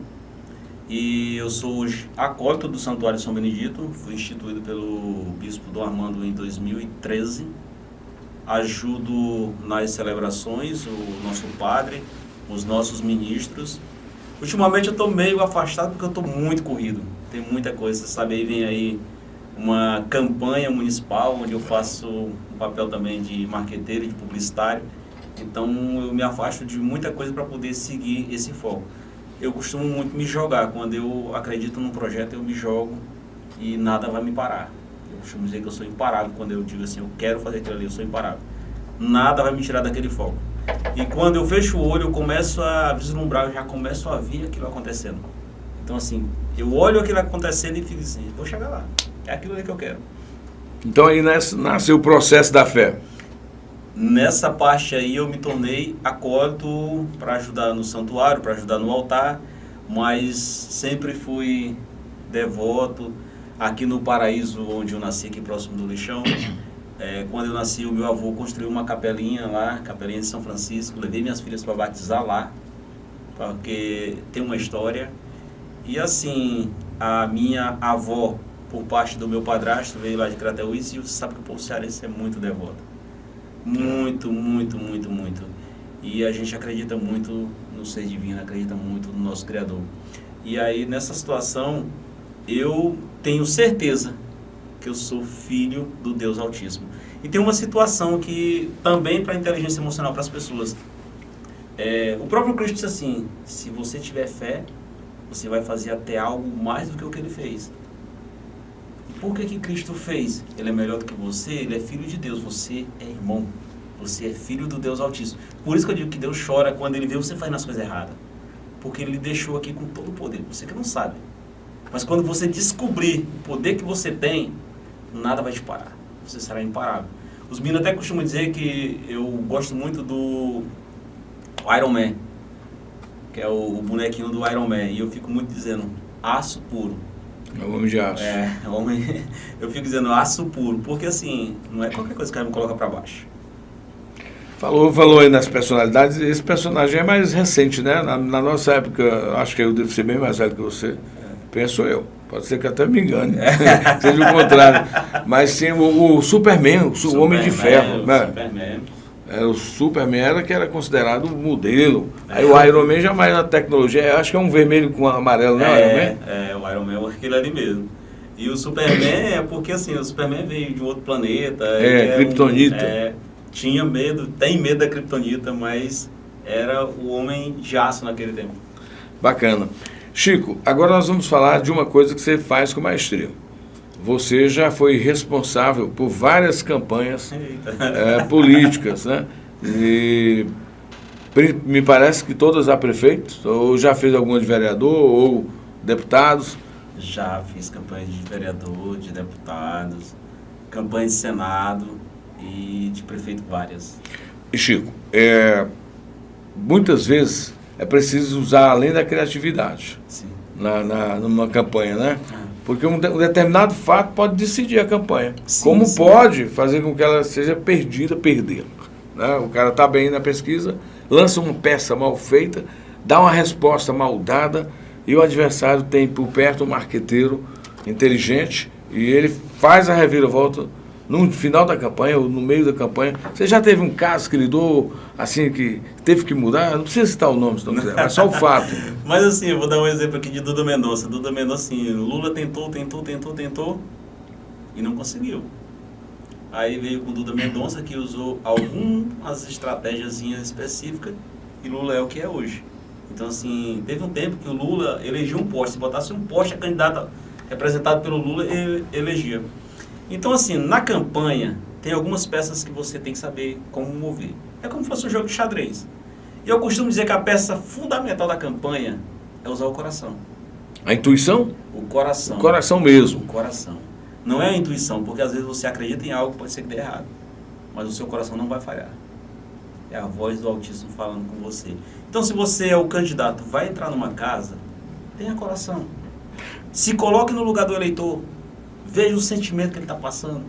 E eu sou acólito do Santuário de São Benedito, fui instituído pelo Bispo Dom Armando em 2013. Ajudo nas celebrações, o nosso padre, os nossos ministros. Ultimamente eu estou meio afastado porque eu estou muito corrido, tem muita coisa, você sabe, aí vem aí uma campanha municipal onde eu faço um papel também de marqueteiro, de publicitário, então eu me afasto de muita coisa para poder seguir esse foco. Eu costumo muito me jogar, quando eu acredito num projeto eu me jogo e nada vai me parar. Eu costumo dizer que eu sou imparável, quando eu digo assim, eu quero fazer aquilo ali, eu sou imparável. Nada vai me tirar daquele foco. E quando eu fecho o olho, eu começo a vislumbrar, eu já começo a ver aquilo acontecendo. Então assim, eu olho aquilo acontecendo e fico assim, vou chegar lá, é aquilo ali que eu quero. Então aí nasceu o processo da fé. Nessa parte aí eu me tornei acólito para ajudar no santuário, para ajudar no altar, mas sempre fui devoto. Aqui no Paraíso, onde eu nasci, aqui próximo do Lixão, quando eu nasci, o meu avô construiu uma capelinha lá, capelinha de São Francisco, levei minhas filhas para batizar lá, porque tem uma história. E assim, a minha avó, por parte do meu padrasto, veio lá de Crateús, e você sabe que o povo cearense é muito devoto. Muito, muito, muito, muito. E a gente acredita muito no ser divino, acredita muito no nosso Criador. E aí, nessa situação, eu tenho certeza que eu sou filho do Deus Altíssimo. E tem uma situação que também para a inteligência emocional para as pessoas. O próprio Cristo disse assim, se você tiver fé, você vai fazer até algo mais do que o que ele fez. E por que Cristo fez? Ele é melhor do que você, ele é filho de Deus, você é irmão, você é filho do Deus Altíssimo. Por isso que eu digo que Deus chora quando ele vê você fazendo as coisas erradas. Porque ele deixou aqui com todo o poder, você que não sabe. Mas quando você descobrir o poder que você tem, nada vai te parar. Você será imparável. Os meninos até costumam dizer que eu gosto muito do Iron Man, que é o bonequinho do Iron Man. E eu fico muito dizendo, aço puro. É o homem de aço. Eu fico dizendo aço puro, porque assim, não é qualquer coisa que ele me coloca para baixo. Falou aí nas personalidades, esse personagem é mais recente, né? Na nossa época, acho que eu devo ser bem mais velho que você, penso eu. Pode ser que até me engane, seja o contrário. Mas tem o Superman, o Homem de Ferro. Né? Superman. O Superman era considerado um modelo. Aí o Iron Man já mais na tecnologia, acho que é um vermelho com amarelo, né? O Iron Man é aquele ali mesmo. E o Superman é porque assim, o Superman veio de um outro planeta. Kryptonita. Tinha medo, tem medo da Kryptonita, mas era o homem de aço naquele tempo. Bacana. Chico, agora nós vamos falar de uma coisa que você faz com maestria. Você já foi responsável por várias campanhas políticas, né? E me parece que todas a prefeitos, ou já fez alguma de vereador, ou deputados? Já fiz campanha de vereador, de deputados, campanha de Senado e de prefeito várias. E Chico, muitas vezes é preciso usar além da criatividade. Sim. Numa campanha, né? Porque um determinado fato pode decidir a campanha. Sim, como sim. pode fazer com que ela seja perder. Né? O cara está bem na pesquisa, lança uma peça mal feita, dá uma resposta mal dada, e o adversário tem por perto um marqueteiro inteligente, e ele faz a reviravolta no final da campanha ou no meio da campanha. Você já teve um caso que lidou assim, que teve que mudar? Não precisa citar o nome se não quiser, mas só o fato. Mas assim, eu vou dar um exemplo aqui de Duda Mendonça. Duda Mendonça, assim, Lula tentou e não conseguiu. Aí veio com Duda Mendonça, que usou algumas estratégias específicas, e Lula é o que é hoje. Então assim, teve um tempo que o Lula elegia um poste. Se botasse um poste, a candidata representado pelo Lula, ele elegia. Então, assim, na campanha, tem algumas peças que você tem que saber como mover. É como se fosse um jogo de xadrez. E eu costumo dizer que a peça fundamental da campanha é usar o coração. A intuição? O coração. O coração mesmo. O coração. Não é a intuição, porque às vezes você acredita em algo que pode ser que dê errado. Mas o seu coração não vai falhar. É a voz do Altíssimo falando com você. Então, se você é o candidato, vai entrar numa casa, tenha coração. Se coloque no lugar do eleitor. Veja o sentimento que ele está passando.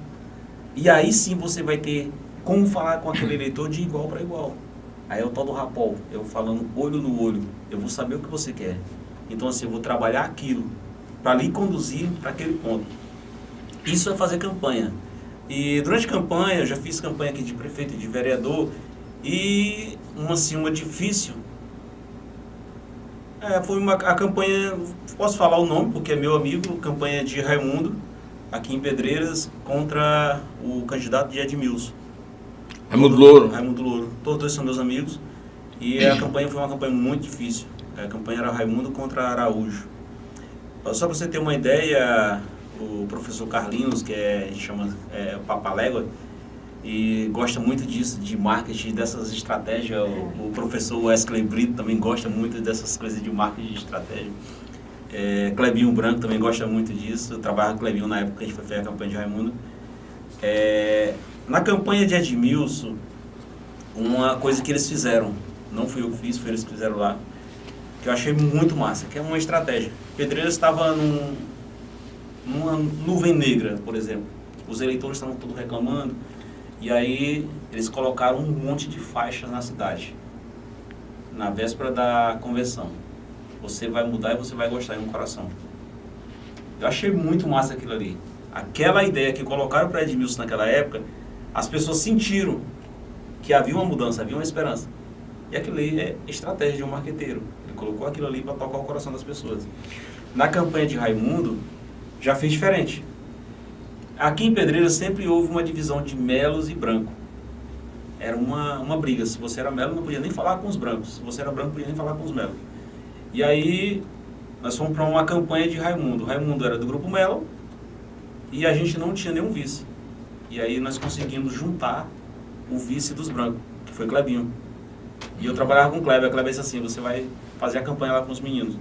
E aí sim você vai ter como falar com aquele eleitor de igual para igual. Aí é o tal do rapport. Eu falando olho no olho. Eu vou saber o que você quer. Então assim, eu vou trabalhar aquilo para lhe conduzir para aquele ponto. Isso é fazer campanha. E durante a campanha, eu já fiz campanha aqui de prefeito e de vereador. E uma difícil. Foi a campanha, posso falar o nome porque é meu amigo, campanha de Raimundo, aqui em Pedreiras, contra o candidato de Edmilson. Raimundo Louro. Raimundo Louro. Todos dois são meus amigos. E a campanha foi uma campanha muito difícil. A campanha era Raimundo contra Araújo. Só para você ter uma ideia, o professor Carlinhos, que a gente chama Papalégua, e gosta muito disso, de marketing, dessas estratégias. O professor Wesley Brito também gosta muito dessas coisas de marketing de estratégia. Clebinho Branco também gosta muito disso. Eu trabalhava com Clebinho na época que a gente foi fazer a campanha de Raimundo. Na campanha de Edmilson, uma coisa que eles fizeram, não fui eu que fiz, foi eles que fizeram lá, que eu achei muito massa, que é uma estratégia. Pedreiras estava numa nuvem negra, por exemplo. Os eleitores estavam todos reclamando, e aí eles colocaram um monte de faixas na cidade, na véspera da convenção. Você vai mudar e você vai gostar no coração. Eu achei muito massa aquilo ali. Aquela ideia que colocaram para Edmilson naquela época, as pessoas sentiram que havia uma mudança, havia uma esperança. E aquilo ali é estratégia de um marqueteiro. Ele colocou aquilo ali para tocar o coração das pessoas. Na campanha de Raimundo, já fez diferente. Aqui em Pedreiras sempre houve uma divisão de melos e branco. Era uma briga. Se você era melo, não podia nem falar com os brancos. Se você era branco, não podia nem falar com os melos. E aí, nós fomos para uma campanha de Raimundo. Raimundo era do Grupo Melo e a gente não tinha nenhum vice. E aí nós conseguimos juntar o vice dos brancos, que foi Clebinho. E eu trabalhava com o Kleber. A Kleber disse assim, você vai fazer a campanha lá com os meninos.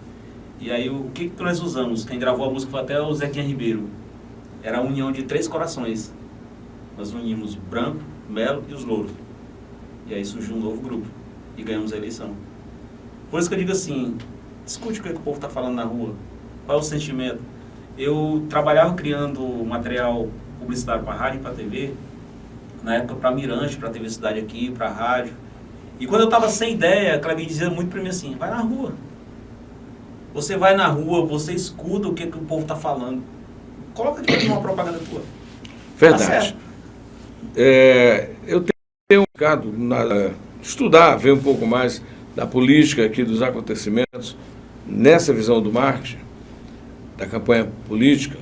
E aí, o que nós usamos? Quem gravou a música foi até o Zequinha Ribeiro. Era a união de 3 corações. Nós unimos branco, melo e os louros. E aí surgiu um novo grupo. E ganhamos a eleição. Por isso que eu digo assim, escute o que o povo está falando na rua. Qual é o sentimento? Eu trabalhava criando material publicitário para rádio e para TV. Na época para Mirante, para TV Cidade aqui, para rádio. E quando eu estava sem ideia, a Clebinho dizia muito para mim assim, vai na rua. Você vai na rua, você escuta o que o povo está falando. Coloca aqui uma propaganda tua. Verdade. Eu tenho um bocado estudar, ver um pouco mais da política aqui, dos acontecimentos, nessa visão do marketing, da campanha política,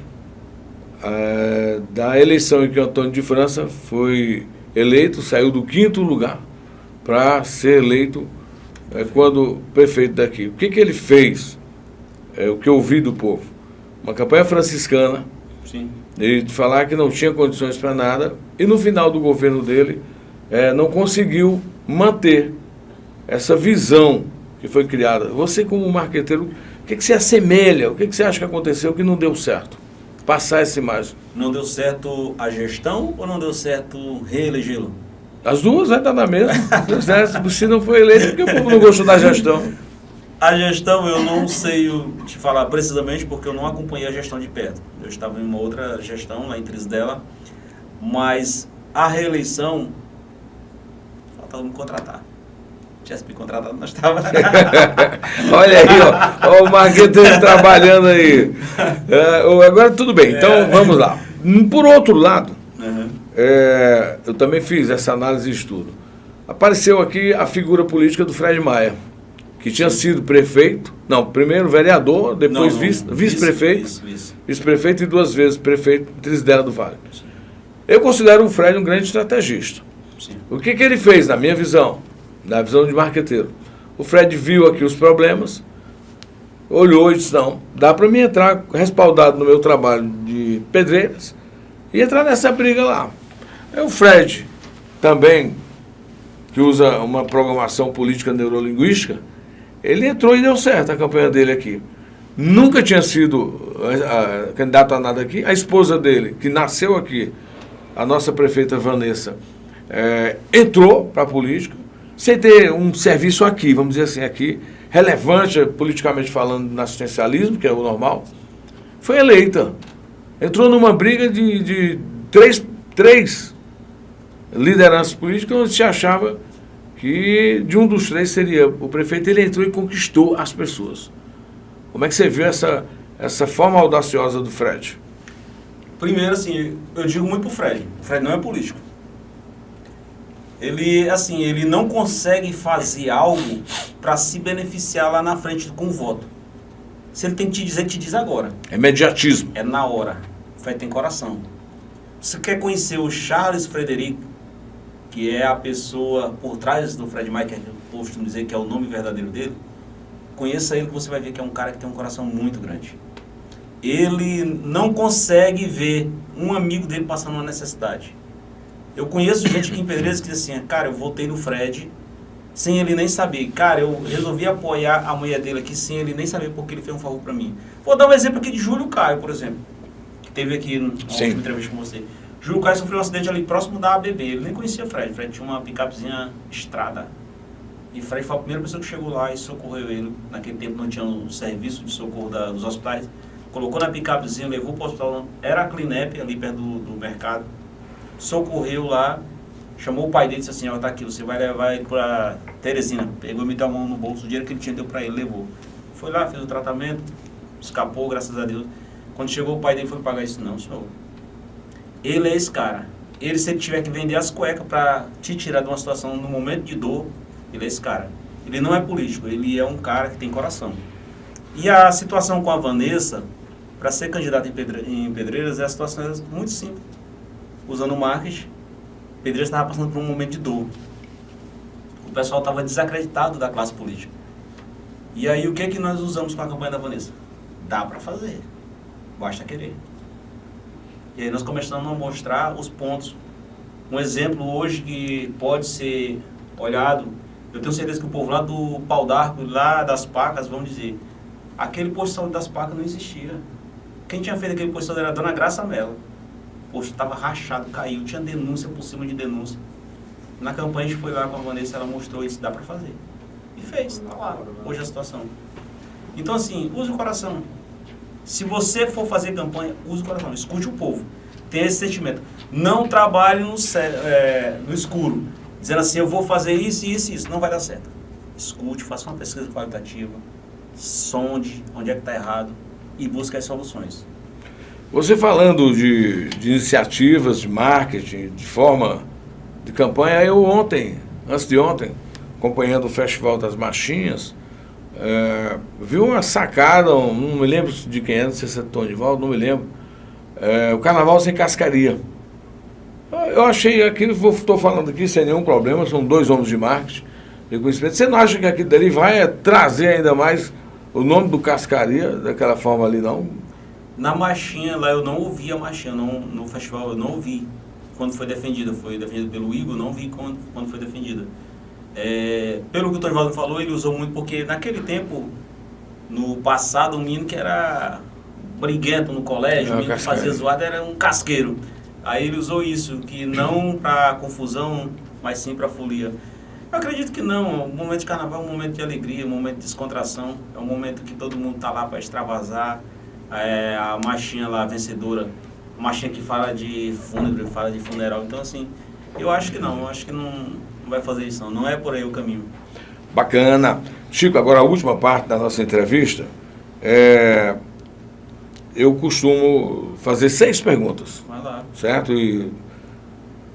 da eleição em que o Antônio de França foi eleito, saiu do 5º lugar para ser eleito quando prefeito daqui. O que ele fez? O que eu ouvi do povo? Uma campanha franciscana, Sim. de falar que não tinha condições para nada, e no final do governo dele não conseguiu manter essa visão que foi criada. Você, como marqueteiro, o que você assemelha, o que você acha que aconteceu que não deu certo? Passar essa imagem. Não deu certo a gestão ou não deu certo reelegê-lo? As duas vai estar na mesma. Se não foi eleito, porque o povo não gostou da gestão. A gestão eu não sei te falar precisamente porque eu não acompanhei a gestão de perto. Eu estava em uma outra gestão lá em Trisdela, mas a reeleição faltava me contratar. Tivesse me contratado, nós estávamos. Olha aí, ó, o marqueteiro trabalhando aí. Agora tudo bem, então vamos lá. Por outro lado, eu também fiz essa análise e estudo. Apareceu aqui a figura política do Fred Maia, que tinha sido prefeito, primeiro vereador, depois vice-prefeito, vice-prefeito e 2 vezes prefeito de Trisdela do Vale. Sim. Eu considero o Fred um grande estrategista. Sim. O que ele fez, na minha visão, na visão de marqueteiro? O Fred viu aqui os problemas, olhou e disse, não, dá para mim entrar respaldado no meu trabalho de Pedreiras e entrar nessa briga lá. O Fred, também, que usa uma programação política neurolinguística, ele entrou e deu certo a campanha dele aqui. Nunca tinha sido candidato a nada aqui. A esposa dele, que nasceu aqui, a nossa prefeita Vanessa, entrou para a política, sem ter um serviço aqui, vamos dizer assim, aqui, relevante politicamente falando no assistencialismo, que é o normal, foi eleita. Entrou numa briga de três lideranças políticas, onde se achava que de um dos 3 seria o prefeito. Ele entrou e conquistou as pessoas. Como é que você viu essa forma audaciosa do Fred? Primeiro, assim, eu digo muito pro Fred. O Fred não é político. Ele não consegue fazer algo para se beneficiar lá na frente com o voto. Se ele tem que te dizer, ele te diz agora. É mediatismo. É na hora. O Fred tem coração. Você quer conhecer o Charles Frederico, que é a pessoa por trás do Fred Maia, que eu costumo dizer que é o nome verdadeiro dele? Conheça ele que você vai ver que é um cara que tem um coração muito grande. Ele não consegue ver um amigo dele passando uma necessidade. Eu conheço gente aqui em Pedreiras que diz assim, cara, eu votei no Fred sem ele nem saber. Cara, eu resolvi apoiar a mulher dele aqui sem ele nem saber porque ele fez um favor pra mim. Vou dar um exemplo aqui de Júlio Caio, por exemplo, que teve aqui na última entrevista com você. Júlio Caio sofreu um acidente ali próximo da ABB. Ele nem conhecia Fred. Fred tinha uma picapezinha Estrada. E Fred foi a primeira pessoa que chegou lá e socorreu ele. Naquele tempo não tinha um serviço de socorro dos hospitais. Colocou na picapezinha, levou para o hospital. Era a Clinep, ali perto do mercado. Socorreu lá. Chamou o pai dele e disse assim, ó, tá aqui, você vai levar ele para Teresina. Pegou e meteu a mão no bolso, o dinheiro que ele tinha deu para ele, levou. Foi lá, fez o tratamento, escapou, graças a Deus. Quando chegou o pai dele, foi pagar isso. Não, senhor. Ele é esse cara. Ele, se ele tiver que vender as cuecas para te tirar de uma situação no momento de dor, ele é esse cara. Ele não é político, ele é um cara que tem coração. E a situação com a Vanessa, para ser candidata em Pedreiras, a situação é muito simples. Usando o marketing, Pedreiras estava passando por um momento de dor. O pessoal estava desacreditado da classe política. E aí, o que é que nós usamos com a campanha da Vanessa? Dá para fazer, basta querer. E aí nós começamos a mostrar os pontos. Um exemplo hoje que pode ser olhado, eu tenho certeza que o povo lá do Pau d'Arco, lá das Pacas, vão dizer, aquele posto de saúde das Pacas não existia. Quem tinha feito aquele posto de saúde era a dona Graça Mello. O posto estava rachado, caiu, tinha denúncia por cima de denúncia. Na campanha a gente foi lá com a Vanessa, ela mostrou isso, dá para fazer. E fez, tá lá, hoje a situação. Então assim, use o coração. Se você for fazer campanha, use o coração, escute o povo. Tenha esse sentimento. Não trabalhe no escuro, dizendo assim, eu vou fazer isso, isso e isso. Não vai dar certo. Escute, faça uma pesquisa qualitativa, sonde onde é que está errado e busque as soluções. Você falando de iniciativas de marketing, de forma de campanha, eu antes de ontem, acompanhando o Festival das Marchinhas, vi uma sacada, não me lembro de quem era, não sei se é Tonivaldo, não me lembro, o Carnaval Sem Cascaria. Eu achei aquilo, estou falando aqui sem nenhum problema, são 2 homens de marketing, de conhecimento. Você não acha que aquilo dali vai trazer ainda mais o nome do Cascaria, daquela forma ali, não? Na marchinha lá, eu não ouvi a marchinha, no festival eu não ouvi quando foi defendida pelo Igor, não vi quando foi defendida. Pelo que o Tonivaldo falou, ele usou muito porque naquele tempo, no passado, um menino que era briguento no colégio, um menino que fazia zoada era um casqueiro. Aí ele usou isso, que não para confusão, mas sim para folia. Eu acredito que não, o momento de carnaval é um momento de alegria, um momento de descontração, é um momento que todo mundo está lá para extravasar. A marchinha lá, vencedora, a marchinha que fala de fúnebre, fala de funeral. Então assim, eu acho que não vai fazer isso não é por aí o caminho. Bacana. Chico, agora a última parte da nossa entrevista, eu costumo fazer 6 perguntas. Vai lá. Certo? E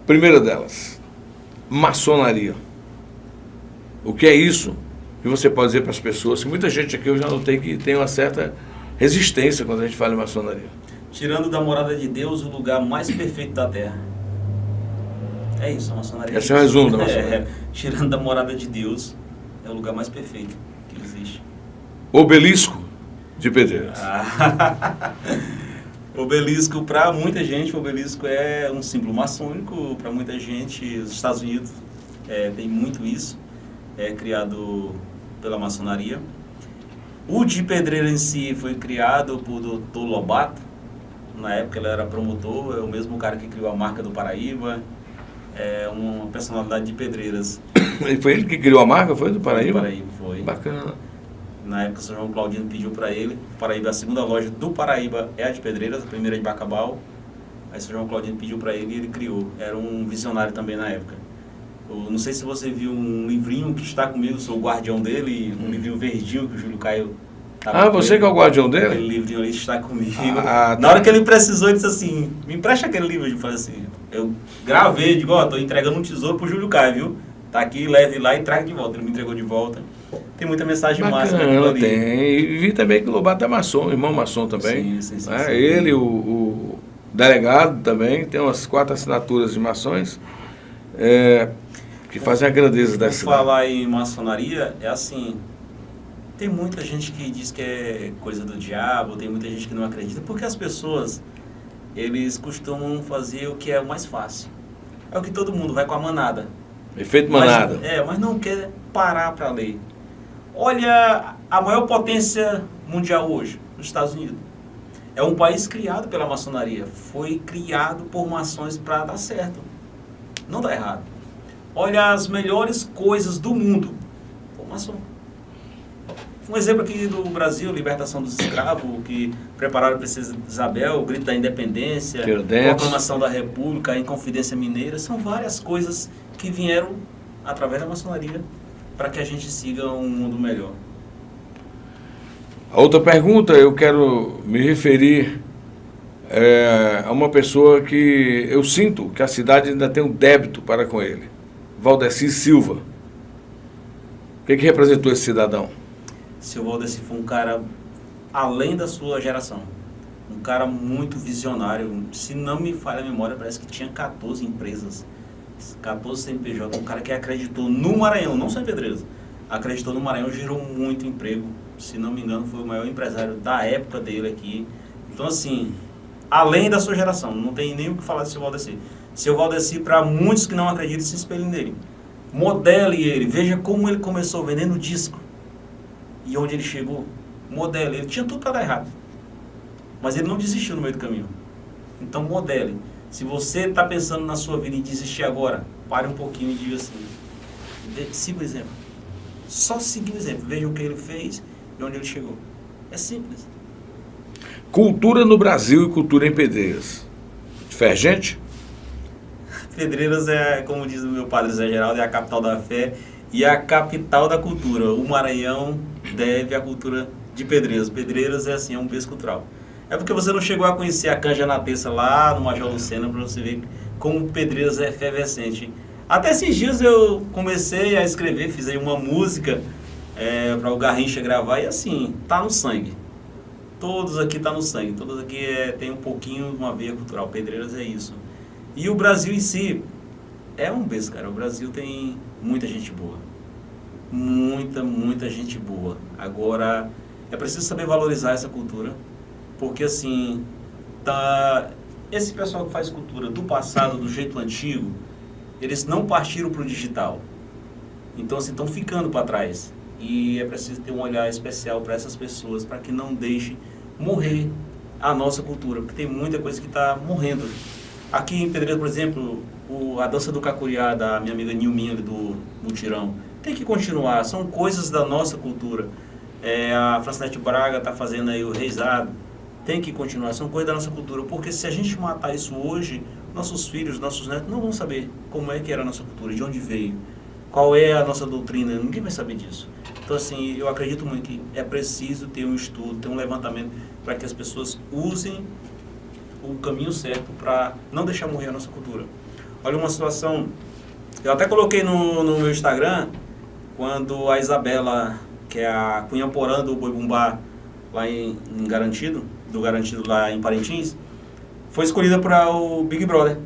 primeira delas, maçonaria. O que é isso? Que você pode dizer para as pessoas, que muita gente aqui eu já notei que tem uma certa resistência quando a gente fala em maçonaria. Tirando da morada de Deus o lugar mais perfeito da Terra. É isso, a maçonaria. Esse é o resumo da maçonaria. Tirando da morada de Deus, é o lugar mais perfeito que existe. Obelisco de Pedreiras. Obelisco, para muita gente, o obelisco é um símbolo maçônico. Para muita gente, os Estados Unidos tem muito isso. É criado pela maçonaria. O de Pedreira em si foi criado por Dr. Lobato. Na época ele era promotor, é o mesmo cara que criou a marca do Paraíba. É uma personalidade de Pedreiras. E foi ele que criou a marca, foi do Paraíba? Do Paraíba, foi. Bacana. Na época o Sr. João Claudino pediu para ele. Paraíba, a segunda loja do Paraíba é a de Pedreiras, a primeira é de Bacabal. Aí o Sr. João Claudino pediu para ele e ele criou. Era um visionário também na época. Eu não sei se você viu um livrinho que está comigo, sou o guardião dele, um livrinho verdinho que o Júlio Caio... você que é o guardião dele? Aquele livrinho ali está comigo. Tá. Na hora que ele precisou, ele disse assim, me empresta aquele livro. Eu falei assim, eu gravei, digo, tô entregando um tesouro pro Júlio Caio, viu? Tá aqui, leve lá e traga de volta. Ele me entregou de volta. Tem muita mensagem massa. Bacana, tem. E vi também que o Lobato é maçom, irmão maçom também. Sim. Ele, o delegado também, tem umas 4 assinaturas de maçons que fazem a grandeza dessa cidade. Falar em maçonaria, é assim... Tem muita gente que diz que é coisa do diabo, tem muita gente que não acredita, porque as pessoas, eles costumam fazer o que é o mais fácil. É o que todo mundo vai com a manada. Efeito manada. Mas não quer parar para ler. Olha a maior potência mundial hoje, nos Estados Unidos. É um país criado pela maçonaria. Foi criado por maçons para dar certo. Não dá errado. Olha as melhores coisas do mundo. Por maçom. Um exemplo aqui do Brasil, libertação dos escravos, que prepararam a Princesa Isabel, o grito da independência, a proclamação da República, a Inconfidência Mineira, são várias coisas que vieram através da maçonaria para que a gente siga um mundo melhor. A outra pergunta, eu quero me referir é uma pessoa que eu sinto que a cidade ainda tem um débito para com ele. Valdeci Silva. O que representou esse cidadão? Seu Valdeci foi um cara além da sua geração. Um cara muito visionário. Se não me falha a memória, parece que tinha 14 empresas, 14 CNPJ. Um cara que acreditou no Maranhão, não só em Pedreiras. Acreditou no Maranhão, gerou muito emprego. Se não me engano, foi o maior empresário da época dele aqui. Então, assim, além da sua geração, não tem nem o que falar de seu Valdeci. Seu Valdeci, para muitos que não acreditam, se espelhem nele. Modele ele, veja como ele começou vendendo disco. E onde ele chegou. Modele, ele tinha tudo para dar errado. Mas ele não desistiu no meio do caminho. Então, modele. Se você está pensando na sua vida em desistir agora, pare um pouquinho e diga assim, siga o exemplo. Só seguir o exemplo. Veja o que ele fez e onde ele chegou. É simples. Cultura no Brasil e cultura em Pedreiras. Divergente? Pedreiras é, como diz o meu padre Zé Geraldo, é a capital da fé e a capital da cultura. O Maranhão deve a cultura de Pedreiras. Pedreiras é assim, é um berço cultural. É porque você não chegou a conhecer a canja na terça lá no Major Lucena para você ver como Pedreiras é efervescente. Até esses dias eu comecei a escrever, fiz aí uma música para o Garrincha gravar e assim, tá no sangue. Todos aqui tá no sangue, todos aqui tem um pouquinho de uma veia cultural. Pedreiras é isso. E o Brasil em si é um berço, cara. O Brasil tem muita gente boa. Muita gente boa. Agora, é preciso saber valorizar essa cultura. Porque, assim, esse pessoal que faz cultura do passado, do jeito antigo, eles não partiram para o digital. Então, assim, estão ficando para trás. E é preciso ter um olhar especial para essas pessoas, para que não deixe morrer a nossa cultura. Porque tem muita coisa que está morrendo. Aqui em Pedreiras, por exemplo, a dança do cacuriá da minha amiga Nilminha do Mutirão tem que continuar, são coisas da nossa cultura. A Francinete Braga está fazendo aí o reisado, tem que continuar, são coisas da nossa cultura, porque se a gente matar isso hoje, nossos filhos, nossos netos não vão saber como é que era a nossa cultura, de onde veio, qual é a nossa doutrina, ninguém vai saber disso. Então, assim, eu acredito muito que é preciso ter um estudo, ter um levantamento para que as pessoas usem o caminho certo para não deixar morrer a nossa cultura. Olha uma situação, eu até coloquei no meu Instagram, quando a Isabela, que é a Cunha Porã do Boi Bumbá, lá em Garantido, do Garantido lá em Parintins, foi escolhida para o Big Brother.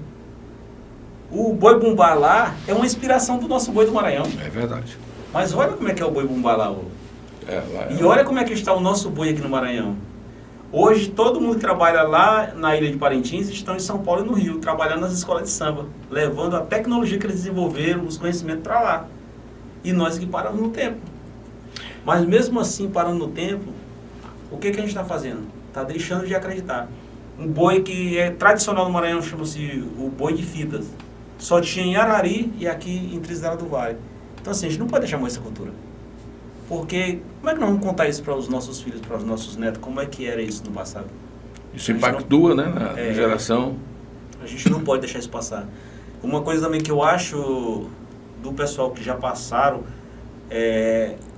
O Boi Bumbá lá é uma inspiração do nosso boi do Maranhão. É verdade. Mas olha como é que é o Boi Bumbá lá. E olha como é que está o nosso boi aqui no Maranhão. Hoje, todo mundo que trabalha lá na ilha de Parintins estão em São Paulo e no Rio, trabalhando nas escolas de samba, levando a tecnologia que eles desenvolveram, os conhecimentos para lá. E nós aqui paramos no tempo. Mas mesmo assim, parando no tempo, o que a gente está fazendo? Está deixando de acreditar. Um boi que é tradicional no Maranhão, chama-se o boi de fitas. Só tinha em Arari e aqui em Trizela do Vale. Então assim, a gente não pode deixar morrer essa cultura. Porque como é que nós vamos contar isso para os nossos filhos, para os nossos netos? Como é que era isso no passado? Isso impactua, né, na geração. A gente não pode deixar isso passar. Uma coisa também que eu acho do pessoal que já passaram,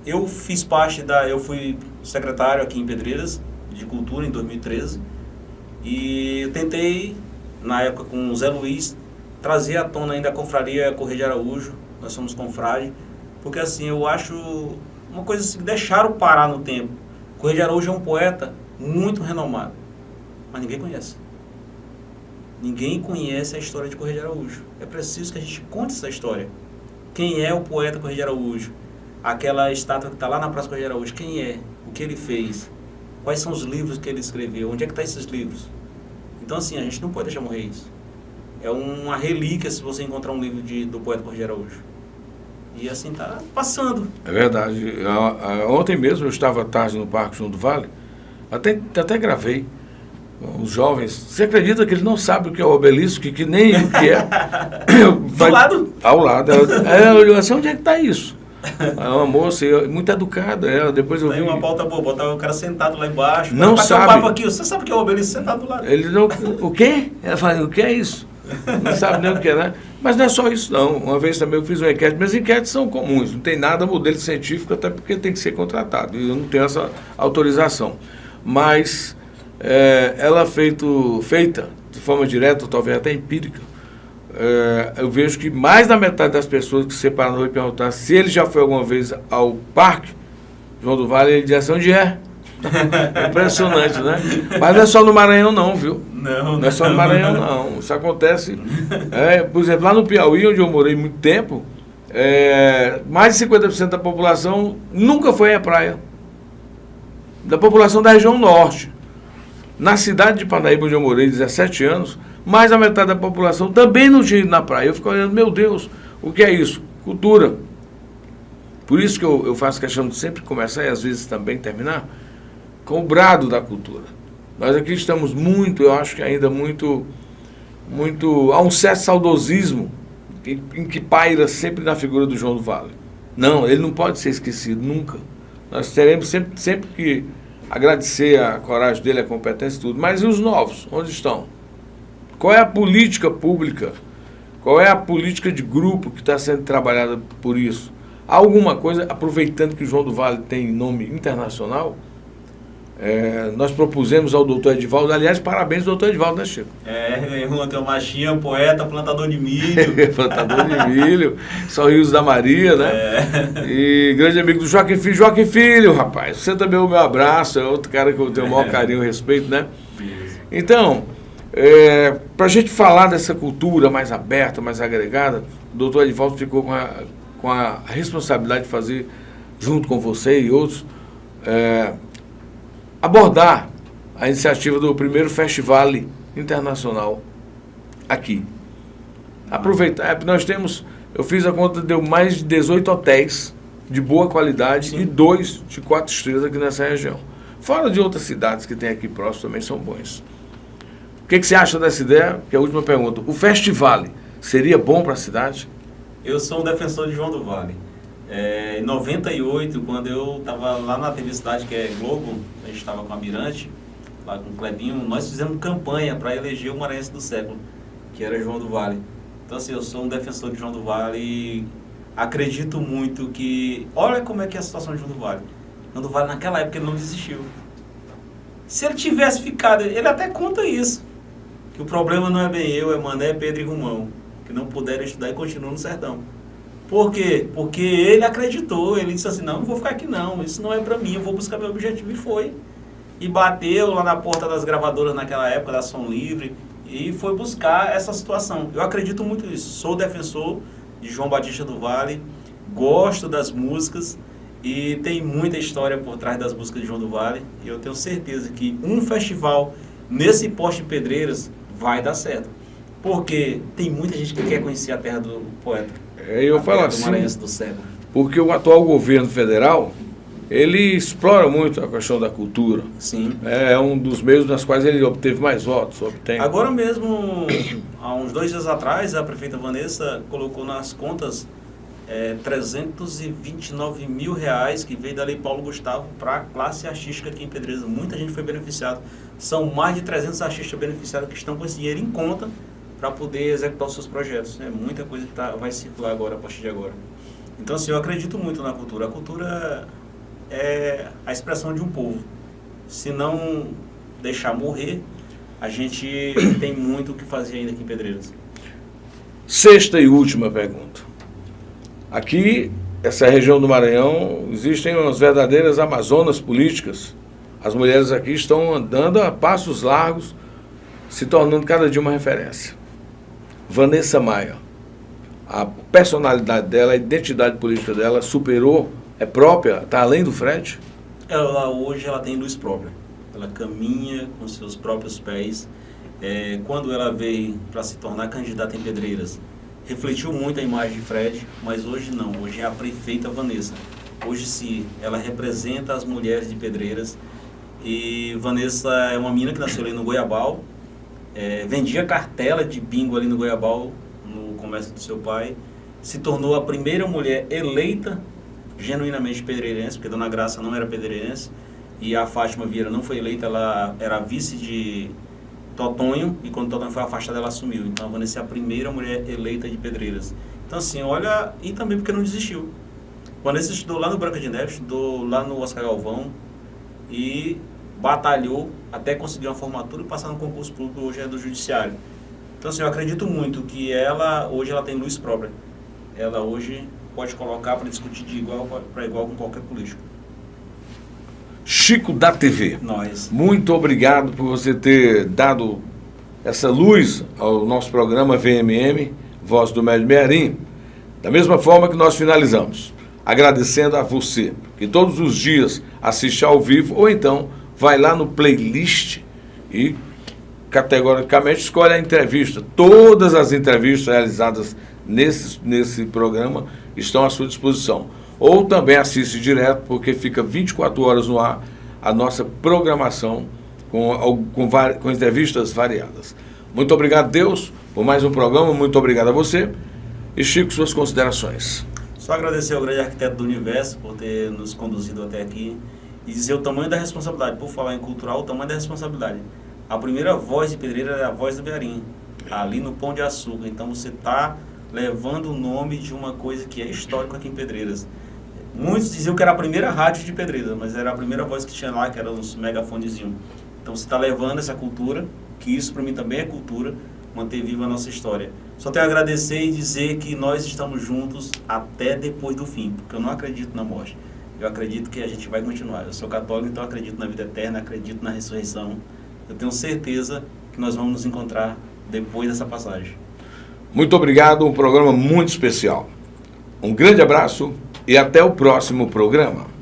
eu fiz parte eu fui secretário aqui em Pedreiras de Cultura em 2013 e eu tentei, na época com o Zé Luiz, trazer à tona ainda a confraria Correia de Araújo, nós somos confrade, porque assim, eu acho uma coisa assim, deixaram parar no tempo. Correia de Araújo é um poeta muito renomado, mas ninguém conhece. Ninguém conhece a história de Correia de Araújo. É preciso que a gente conte essa história. Quem é o poeta Correia de Araújo? Aquela estátua que está lá na Praça Correia de Araújo, quem é? O que ele fez? Quais são os livros que ele escreveu? Onde é que estão esses livros? Então assim, a gente não pode deixar morrer isso. É uma relíquia se você encontrar um livro do poeta Correia de Araújo. E assim está passando. É verdade. Ontem mesmo eu estava à tarde no Parque João do Vale, até gravei. Os jovens, você acredita que eles não sabem o que é o obelisco, que nem o que é? Do lado? Ao lado. Eu digo assim, onde é que está isso? É uma moça muito educada, depois eu vi... Tem uma pauta boa, botar o cara sentado lá embaixo. Não sabe. Um papo aqui. Você sabe o que é o obelisco sentado do lado? Ele não... O quê? Ela fala, o que é isso? Não sabe nem o que é, né? Mas não é só isso, não. Uma vez também eu fiz uma enquete, mas enquetes são comuns, não tem nada modelo científico, até porque tem que ser contratado, e eu não tenho essa autorização. Mas ela feita de forma direta, ou talvez até empírica, eu vejo que mais da metade das pessoas que se separaram e perguntar se ele já foi alguma vez ao parque João do Vale, ele diz assim, onde é? Impressionante, né? Mas não é só no Maranhão não, viu? Não é só no Maranhão não. Isso acontece, por exemplo, lá no Piauí, onde eu morei muito tempo, mais de 50% da população nunca foi à praia. Da população da região norte. Na cidade de Parnaíba, onde eu morei 17 anos, mais da metade da população também não tinha ido na praia. Eu fico olhando, meu Deus, o que é isso? Cultura. Por isso que eu faço questão de sempre começar e às vezes também terminar com o brado da cultura. Nós aqui estamos muito, eu acho que ainda muito, há um certo saudosismo em que paira sempre na figura do João do Vale. Não, ele não pode ser esquecido, nunca. Nós teremos sempre que agradecer a coragem dele, a competência e tudo. Mas e os novos? Onde estão? Qual é a política pública? Qual é a política de grupo que está sendo trabalhada por isso? Há alguma coisa, aproveitando que o João do Vale tem nome internacional, nós propusemos ao doutor Edivaldo, aliás, parabéns, doutor Edivaldo, né, Chico? Tem o Machinha, poeta, plantador de milho. Plantador de milho, Sorrisos da Maria, né? E grande amigo do Joaquim Filho. Joaquim Filho, rapaz, você também é o meu abraço, é outro cara que eu tenho o maior carinho e respeito, né? Então, para a gente falar dessa cultura mais aberta, mais agregada, o doutor Edivaldo ficou com a responsabilidade de fazer, junto com você e outros, abordar a iniciativa do primeiro Festival Internacional aqui. Aproveitar, eu fiz a conta, deu mais de 18 hotéis de boa qualidade. Sim. E 2 de 4 estrelas aqui nessa região. Fora de outras cidades que tem aqui próximo também são bons. O que você acha dessa ideia? Que é a última pergunta. O festival seria bom para a cidade? Eu sou um defensor de João do Vale. Em 98, quando eu estava lá na TV Cidade, que é Globo, a gente estava com a Mirante, lá com o Clebinho, nós fizemos campanha para eleger o Maranhense do século, que era João do Vale. Então, assim, eu sou um defensor de João do Vale e acredito muito que... Olha como é que é a situação de João do Vale. João do Vale, naquela época, ele não desistiu. Se ele tivesse ficado... Ele até conta isso, que o problema não é bem eu, é Mané, Pedro e Romão, que não puderam estudar e continuam no sertão. Por quê? Porque ele acreditou, ele disse assim, não vou ficar aqui não, isso não é pra mim, eu vou buscar meu objetivo, e foi. E bateu lá na porta das gravadoras naquela época, da Som Livre, e foi buscar essa situação. Eu acredito muito nisso, sou defensor de João Batista do Vale, gosto das músicas, e tem muita história por trás das músicas de João do Vale, e eu tenho certeza que um festival nesse Poste de Pedreiras vai dar certo. Porque tem muita gente que quer conhecer a terra do poeta. Eu falo assim, do século. Porque o atual governo federal, ele explora muito a questão da cultura. Sim. É um dos meios nas quais ele obteve mais votos. Agora mesmo, há uns 2 dias atrás, a prefeita Vanessa colocou nas contas 329 mil reais que veio da Lei Paulo Gustavo para a classe artística aqui em Pedreiras. Muita gente foi beneficiada. São mais de 300 artistas beneficiados que estão com esse dinheiro em conta para poder executar os seus projetos. É muita coisa que vai circular agora, a partir de agora. Então, assim, eu acredito muito na cultura. A cultura é a expressão de um povo. Se não deixar morrer, a gente tem muito o que fazer ainda aqui em Pedreiras. Sexta e última pergunta. Aqui, essa região do Maranhão, existem umas verdadeiras amazonas políticas. As mulheres aqui estão andando a passos largos, se tornando cada dia uma referência. Vanessa Maia, a personalidade dela, a identidade política dela superou, é própria, está além do frete? Hoje ela tem luz própria, ela caminha com seus próprios pés. Quando ela veio para se tornar candidata em Pedreiras, refletiu muito a imagem de Fred, mas hoje não, hoje é a prefeita Vanessa. Hoje sim, ela representa as mulheres de Pedreiras. E Vanessa é uma menina que nasceu ali no Goiabal, vendia cartela de bingo ali no Goiabal, no comércio do seu pai, se tornou a primeira mulher eleita genuinamente pedreirense, porque Dona Graça não era pedreirense, e a Fátima Vieira não foi eleita, ela era vice de Totonho, e quando Totonho foi afastada ela assumiu. Então a Vanessa é a primeira mulher eleita de Pedreiras. Então assim, olha, e também porque não desistiu. Vanessa estudou lá no Branca de Neve, estudou lá no Oscar Galvão, e batalhou até conseguir uma formatura e passar no concurso público, hoje é do judiciário. Então, assim, eu acredito muito que hoje ela tem luz própria. Ela hoje pode colocar para discutir de igual para igual com qualquer político. Chico da TV. Nós. Muito obrigado por você ter dado essa luz ao nosso programa VMM, Voz do Médio Mearim. Da mesma forma que nós finalizamos, agradecendo a você, que todos os dias assiste ao vivo, ou então vai lá no playlist e categoricamente escolhe a entrevista. Todas as entrevistas realizadas nesse programa estão à sua disposição. Ou também assiste direto, porque fica 24 horas no ar a nossa programação com entrevistas variadas. Muito obrigado, Deus, por mais um programa. Muito obrigado a você. E Chico, suas considerações. Só agradecer ao grande arquiteto do universo por ter nos conduzido até aqui e dizer o tamanho da responsabilidade. Por falar em cultural, o tamanho da responsabilidade. A primeira voz de Pedreira é a voz do Mearim, ali no Pão de Açúcar. Então você está levando o nome de uma coisa que é histórica aqui em Pedreiras. Muitos diziam que era a primeira rádio de Pedreiras, mas era a primeira voz que tinha lá, que era os megafonezinhos. Então você está levando essa cultura, que isso para mim também é cultura, manter viva a nossa história. Só tenho a agradecer e dizer que nós estamos juntos até depois do fim, porque eu não acredito na morte. Eu acredito que a gente vai continuar. Eu sou católico, então acredito na vida eterna, acredito na ressurreição. Eu tenho certeza que nós vamos nos encontrar depois dessa passagem. Muito obrigado, um programa muito especial. Um grande abraço e até o próximo programa.